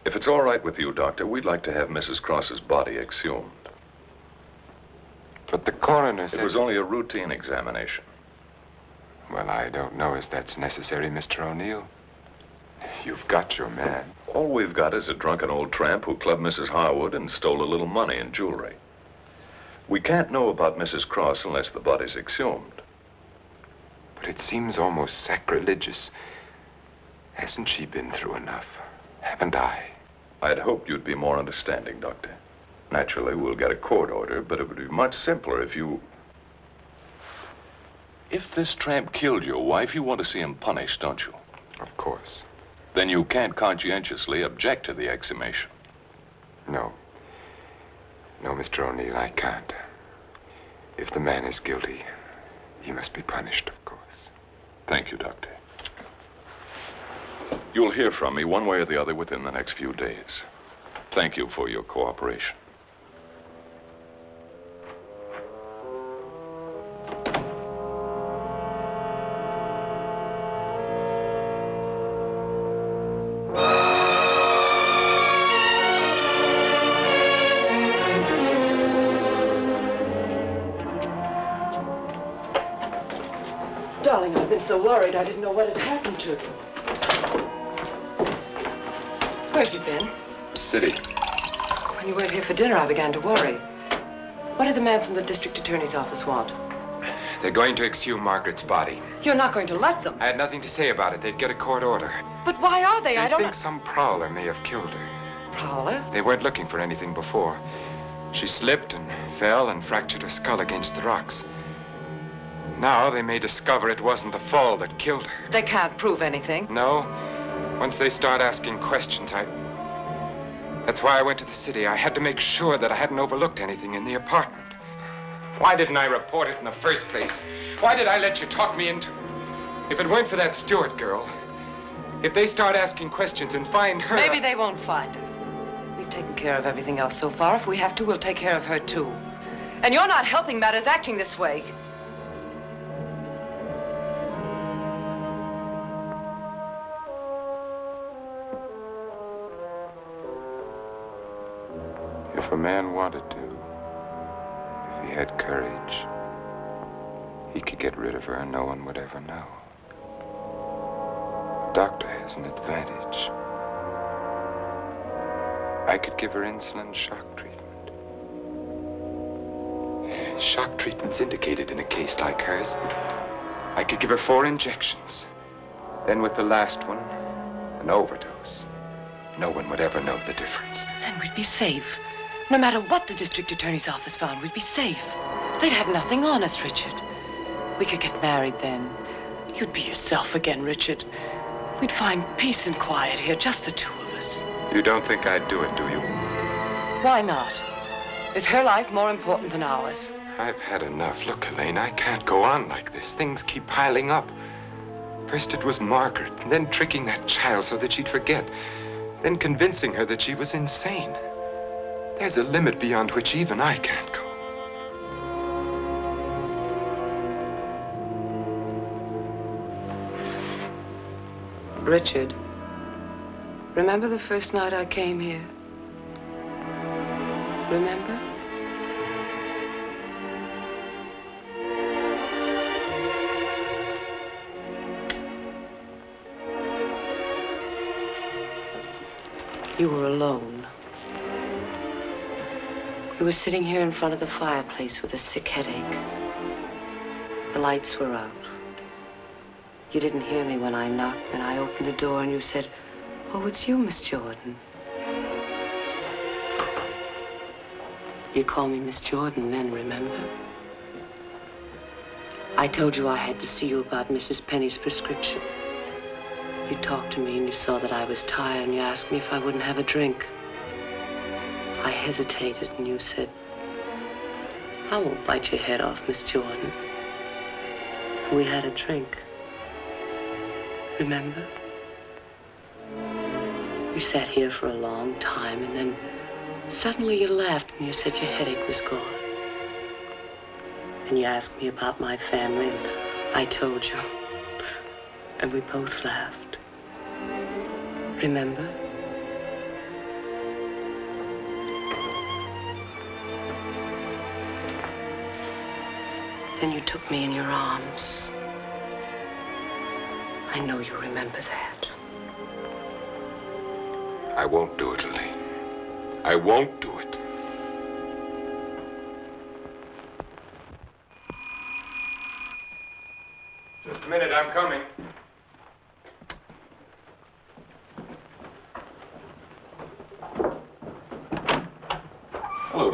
If it's all right with you, Doctor, we'd like to have Mrs. Cross's body exhumed. But the coroner said... It was only a routine examination. Well, I don't know as that's necessary, Mr. O'Neill. You've got your man. All we've got is a drunken old tramp who clubbed Mrs. Harwood and stole a little money and jewelry. We can't know about Mrs. Cross unless the body's exhumed. But it seems almost sacrilegious. Hasn't she been through enough? Haven't I? I'd hoped you'd be more understanding, Doctor. Naturally, we'll get a court order, but it would be much simpler if you... If this tramp killed your wife, you want to see him punished, don't you? Of course. Then you can't conscientiously object to the exhumation. No. No, Mr. O'Neill, I can't. If the man is guilty, he must be punished, of course. Thank you, Doctor. You'll hear from me one way or the other within the next few days. Thank you for your cooperation. Darling, I've been so worried I didn't know what had happened to you. Where have you been? City. When you weren't here for dinner, I began to worry. What did the man from the district attorney's office want? They're going to exhume Margaret's body. You're not going to let them. I had nothing to say about it. They'd get a court order. But why are they? I don't think some prowler may have killed her. Prowler? They weren't looking for anything before. She slipped and fell and fractured her skull against the rocks. Now they may discover it wasn't the fall that killed her. They can't prove anything. No. Once they start asking questions, That's why I went to the city. I had to make sure that I hadn't overlooked anything in the apartment. Why didn't I report it in the first place? Why did I let you talk me into it? If it weren't for that Stewart girl, if they start asking questions and find her... Maybe they won't find her. We've taken care of everything else so far. If we have to, we'll take care of her, too. And you're not helping matters acting this way. If a man wanted to, if he had courage, he could get rid of her and no one would ever know. The doctor has an advantage. I could give her insulin shock treatment. Shock treatment's indicated in a case like hers. I could give her 4 injections. Then with the last one, an overdose. No one would ever know the difference. Then we'd be safe. No matter what the district attorney's office found, we'd be safe. They'd have nothing on us, Richard. We could get married then. You'd be yourself again, Richard. We'd find peace and quiet here, just the two of us. You don't think I'd do it, do you? Why not? Is her life more important than ours? I've had enough. Look, Elaine, I can't go on like this. Things keep piling up. First it was Margaret, and then tricking that child so that she'd forget. Then convincing her that she was insane. There's a limit beyond which even I can't go. Richard, remember the first night I came here? Remember? You were alone. We were sitting here in front of the fireplace with a sick headache. The lights were out. You didn't hear me when I knocked, and I opened the door and you said, "Oh, it's you, Miss Jordan." You called me Miss Jordan then, remember? I told you I had to see you about Mrs. Penny's prescription. You talked to me and you saw that I was tired and you asked me if I wouldn't have a drink. I hesitated and you said, "I won't bite your head off, Miss Jordan." And we had a drink. Remember? You sat here for a long time and then suddenly you laughed and you said your headache was gone. And you asked me about my family and I told you. And we both laughed. Remember? Then you took me in your arms. I know you remember that. I won't do it, Elaine. I won't do it. Just a minute, I'm coming. Hello,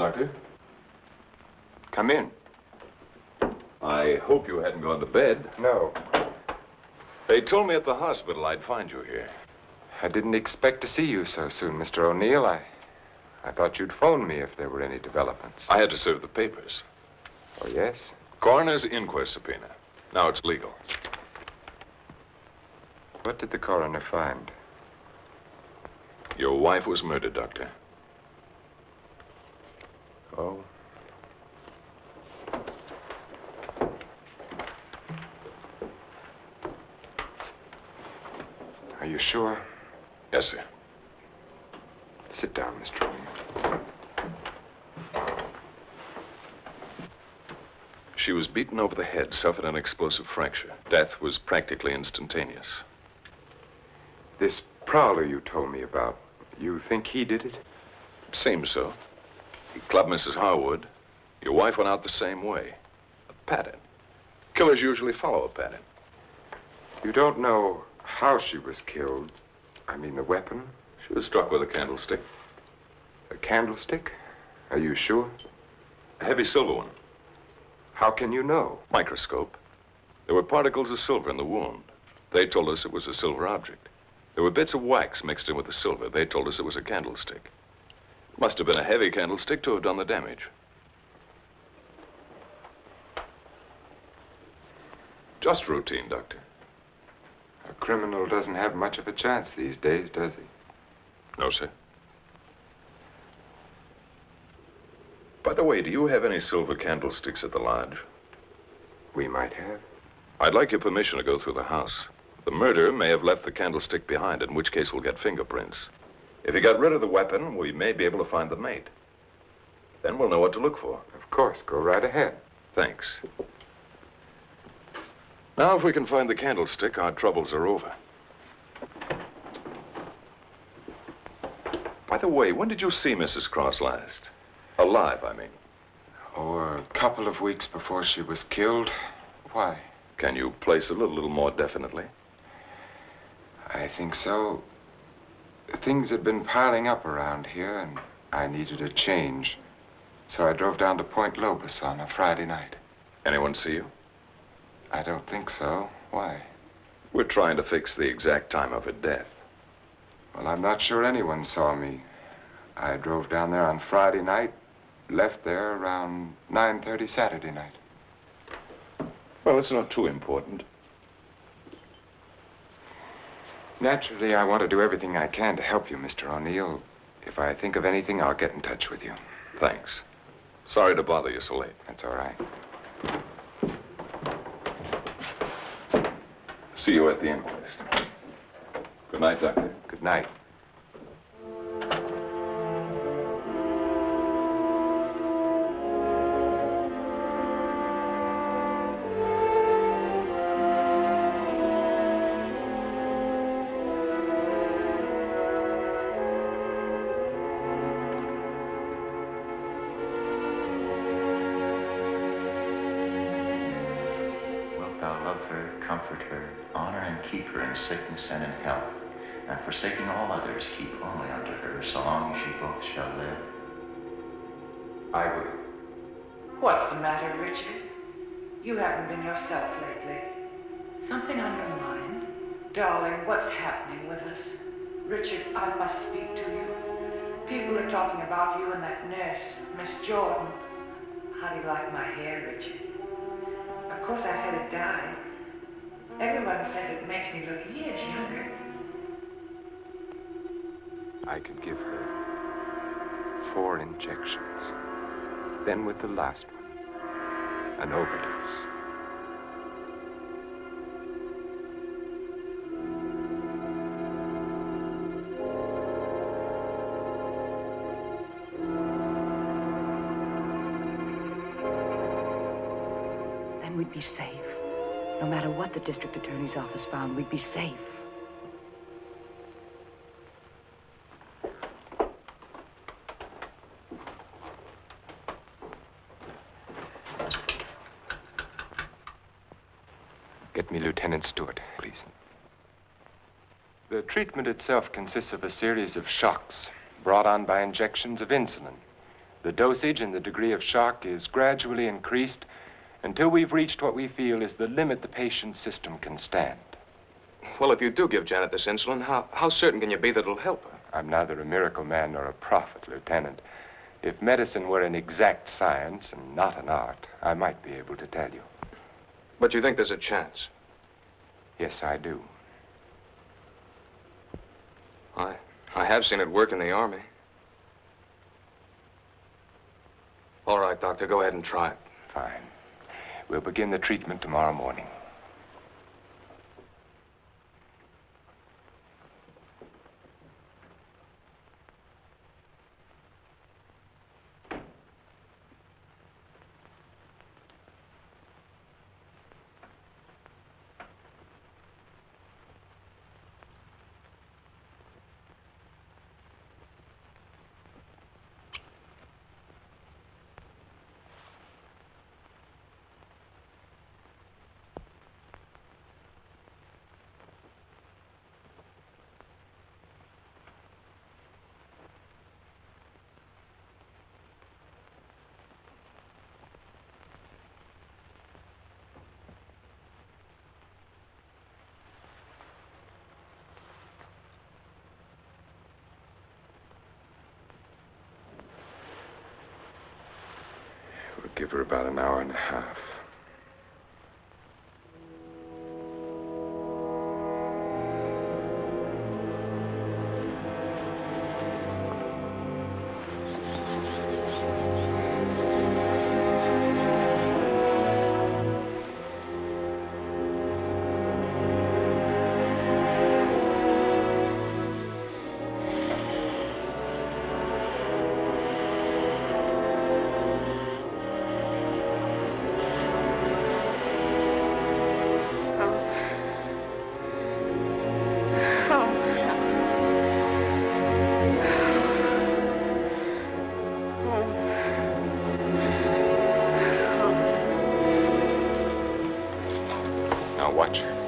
I hope you hadn't gone to bed. No. They told me at the hospital I'd find you here. I didn't expect to see you so soon, Mr. O'Neill. I thought you'd phone me if there were any developments. I had to serve the papers. Oh, yes? Coroner's inquest subpoena. Now it's legal. What did the coroner find? Your wife was murdered, Doctor. Oh? Are you sure? Yes, sir. Sit down, Mr. O'Neill. She was beaten over the head, suffered an explosive fracture. Death was practically instantaneous. This prowler you told me about, you think he did it? It seems so. He clubbed Mrs. Harwood. Your wife went out the same way. A pattern. Killers usually follow a pattern. You don't know how she was killed? I mean, the weapon? She was struck with a candlestick. A candlestick? Are you sure? A heavy silver one. How can you know? Microscope. There were particles of silver in the wound. They told us it was a silver object. There were bits of wax mixed in with the silver. They told us it was a candlestick. It must have been a heavy candlestick to have done the damage. Just routine, Doctor. A criminal doesn't have much of a chance these days, does he? No, sir. By the way, do you have any silver candlesticks at the lodge? We might have. I'd like your permission to go through the house. The murderer may have left the candlestick behind, in which case we'll get fingerprints. If he got rid of the weapon, we may be able to find the mate. Then we'll know what to look for. Of course, go right ahead. Thanks. Now, if we can find the candlestick, our troubles are over. By the way, when did you see Mrs. Cross last? Alive, I mean. Oh, a couple of weeks before she was killed. Why? Can you place it a little more definitely? I think so. Things had been piling up around here, and I needed a change. So I drove down to Point Lobos on a Friday night. Anyone see you? I don't think so. Why? We're trying to fix the exact time of her death. Well, I'm not sure anyone saw me. I drove down there on Friday night, left there around 9:30 Saturday night. Well, it's not too important. Naturally, I want to do everything I can to help you, Mr. O'Neill. If I think of anything, I'll get in touch with you. Thanks. Sorry to bother you so late. That's all right. See you at the inquest. Good night, Doctor. Good night. Sickness and in health, and forsaking all others, keep only unto her, so long as ye both shall live. I will. What's the matter, Richard? You haven't been yourself lately. Something on your mind? Darling, what's happening with us? Richard, I must speak to you. People are talking about you and that nurse, Miss Jordan. How do you like my hair, Richard? Of course, I've had it dyed. Everyone says it makes me look years younger. I could give her 4 injections. Then with the last one, an overdose. Then we'd be safe. No matter what the district attorney's office found, we'd be safe. Get me Lieutenant Stewart, please. The treatment itself consists of a series of shocks brought on by injections of insulin. The dosage and the degree of shock is gradually increased until we've reached what we feel is the limit the patient's system can stand. Well, if you do give Janet this insulin, how certain can you be that it'll help her? I'm neither a miracle man nor a prophet, Lieutenant. If medicine were an exact science and not an art, I might be able to tell you. But you think there's a chance? Yes, I do. I have seen it work in the Army. All right, Doctor, go ahead and try it. Fine. We'll begin the treatment tomorrow morning. We'll give her about an hour and a half. Watch her.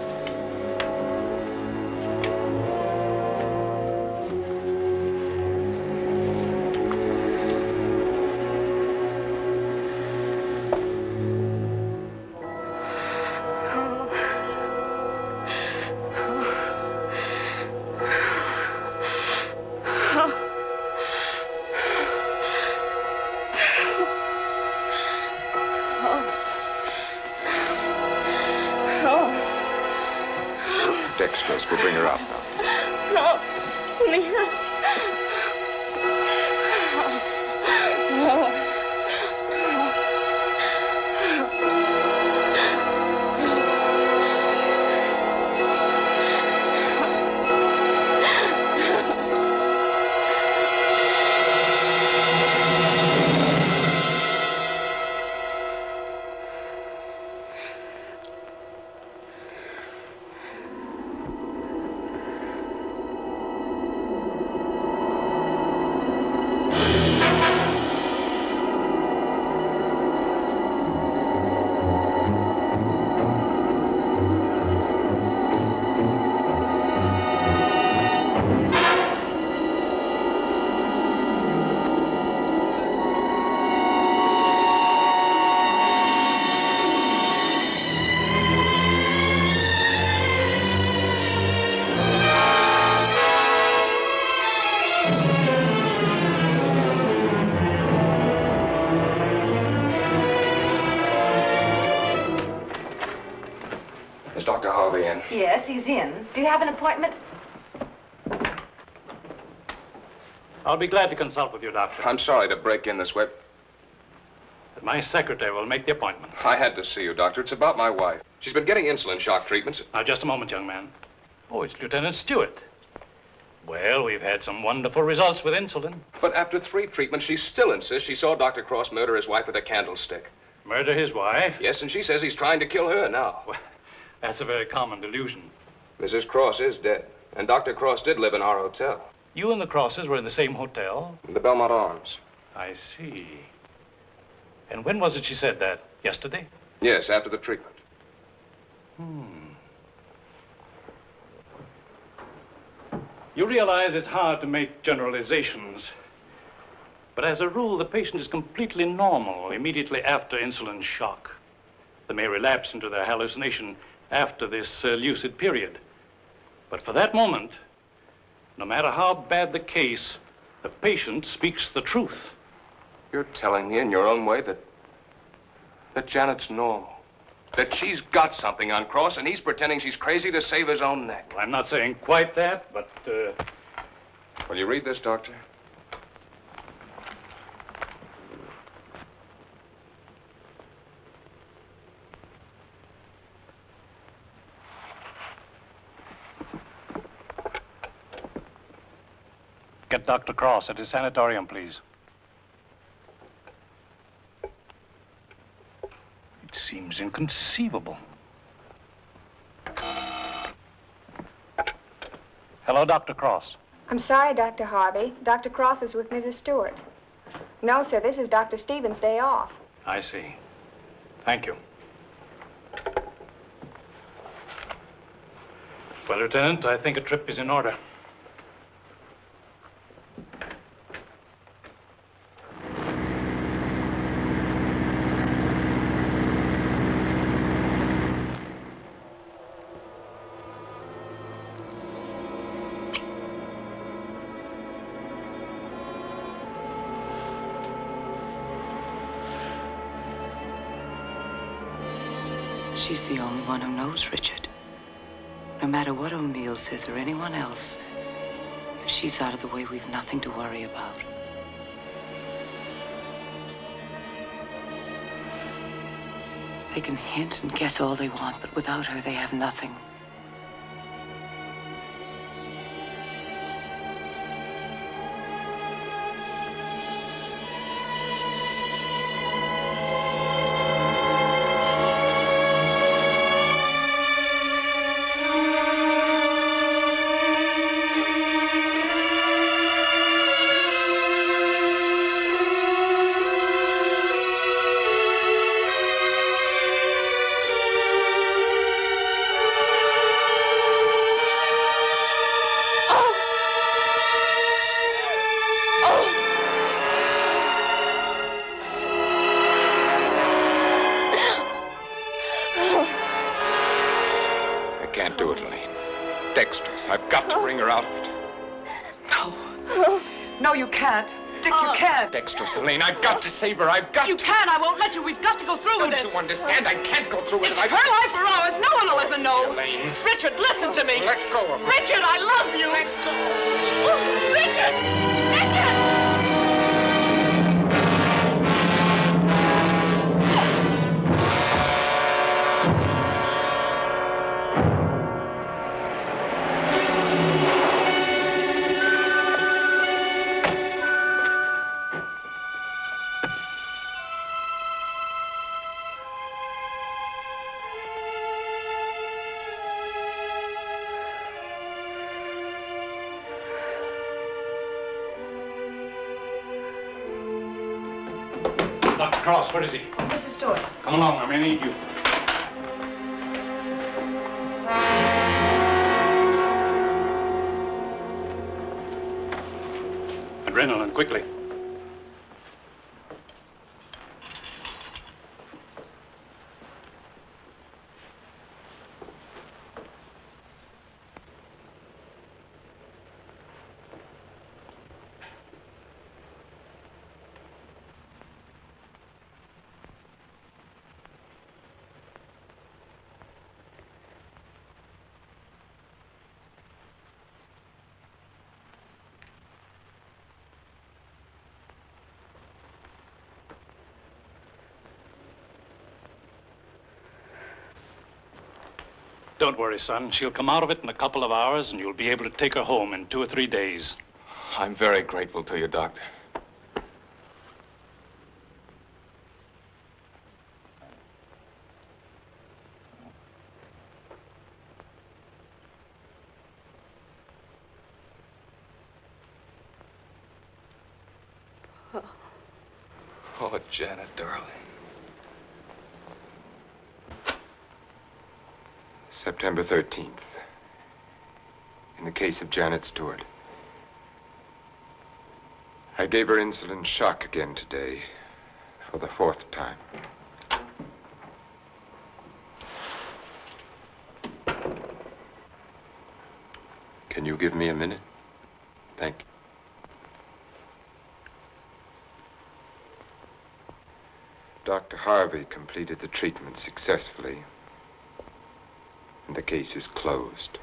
Dextrose, we'll bring her out now. No, Leon. Is Dr. Harvey in? Yes, he's in. Do you have an appointment? I'll be glad to consult with you, Doctor. I'm sorry to break in this way. But my secretary will make the appointment. I had to see you, Doctor. It's about my wife. She's been getting insulin shock treatments. Now, just a moment, young man. Oh, it's Lieutenant Stewart. Well, we've had some wonderful results with insulin. But after 3 treatments, she still insists she saw Dr. Cross murder his wife with a candlestick. Murder his wife? Yes, and she says he's trying to kill her now. Well, that's a very common delusion. Mrs. Cross is dead, and Dr. Cross did live in our hotel. You and the Crosses were in the same hotel? The Belmont Arms. I see. And when was it she said that? Yesterday? Yes, after the treatment. You realize it's hard to make generalizations. But as a rule, the patient is completely normal immediately after insulin shock. They may relapse into their hallucination after this lucid period. But for that moment, no matter how bad the case, the patient speaks the truth. You're telling me in your own way that Janet's normal. That she's got something on Cross and he's pretending she's crazy to save his own neck. Well, I'm not saying quite that, but, Will you read this, Doctor? Get Dr. Cross at his sanatorium, please. It seems inconceivable. Hello, Dr. Cross. I'm sorry, Dr. Harvey. Dr. Cross is with Mrs. Stewart. No, sir, this is Dr. Stevens' day off. I see. Thank you. Well, Lieutenant, I think a trip is in order. She's the only one who knows Richard. No matter what O'Neill says or anyone else, if she's out of the way, we've nothing to worry about. They can hint and guess all they want, but without her, they have nothing. I've got to bring her out of it. No. No, you can't. Dick, you can't. Dexterous, Elaine, I've got to save her. I've got You can't. I won't let you. We've got to go through with this. Don't you understand? I can't go through with it. It's her life or ours. No one will ever know. Elaine. Richard, listen to me. Let go of her. Richard, I love you. Let go. Oh, Richard! Richard! Dr. Cross, where is he? Mrs. Stewart. Come along, I may need you. Adrenaline, quickly. Don't worry, son. She'll come out of it in a couple of hours, and you'll be able to take her home in 2 or 3 days. I'm very grateful to you, Doctor. Oh, Janet, darling. September 13th. In the case of Janet Stewart. I gave her insulin shock again today, for the 4th time. Can you give me a minute? Thank you. Dr. Harvey completed the treatment successfully, and the case is closed.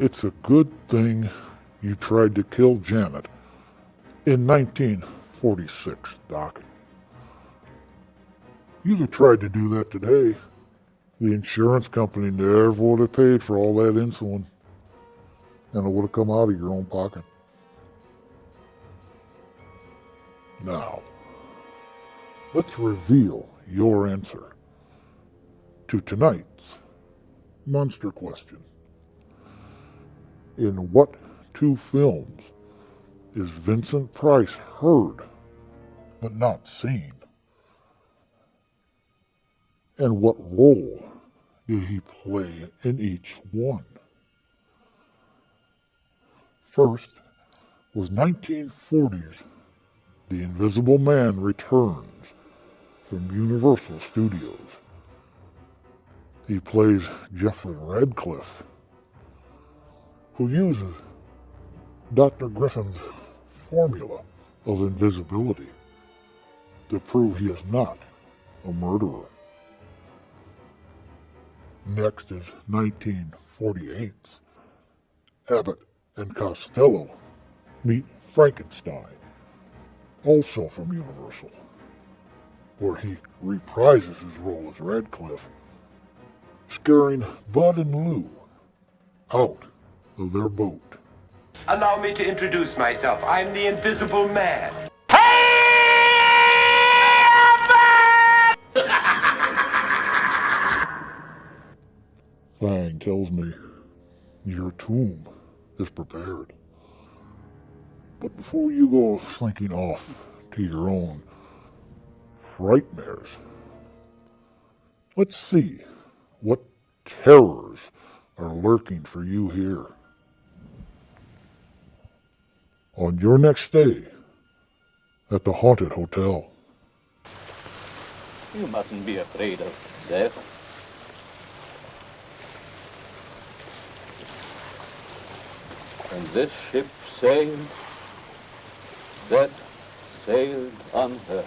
It's a good thing you tried to kill Janet in 1946, Doc. You'd have tried to do that today. The insurance company never would have paid for all that insulin, and it would have come out of your own pocket. Now, let's reveal your answer to tonight's monster question. In what two films is Vincent Price heard but not seen? And what role did he play in each one? First was 1940's The Invisible Man Returns from Universal Studios. He plays Jeffrey Radcliffe, who uses Dr. Griffin's formula of invisibility to prove he is not a murderer. Next is 1948's Abbott and Costello Meet Frankenstein, also from Universal, where he reprises his role as Radcliffe, scaring Bud and Lou out of their boat. Allow me to introduce myself. I'm the Invisible Man. Fang tells me your tomb is prepared. But before you go slinking off to your own frightmares, let's see what terrors are lurking for you here. On your next stay at the Haunted Hotel. You mustn't be afraid of death. When this ship sailed, death sailed on her.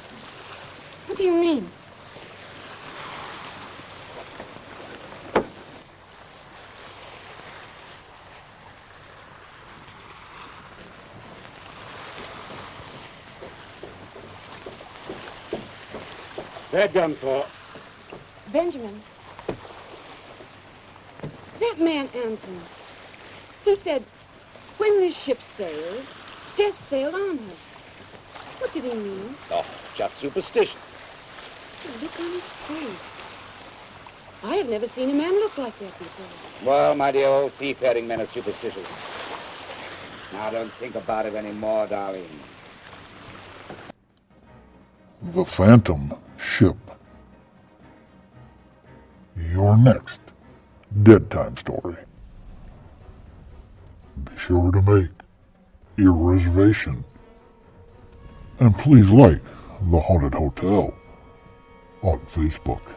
What do you mean? That gun for Benjamin. That man Anton. He said, when this ship sailed, death sailed on her. What did he mean? Oh, just superstition. The look on his face. I have never seen a man look like that before. Well, my dear, old seafaring men are superstitious. Now, don't think about it anymore, darling. The Phantom Ship. Your next Dead Time story. Be sure to make your reservation. And please like The Haunted Hotel on Facebook.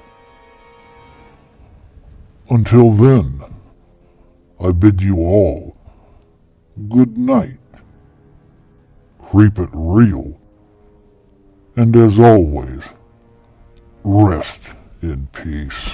Until then, I bid you all good night. Keep it real. And as always, rest in peace.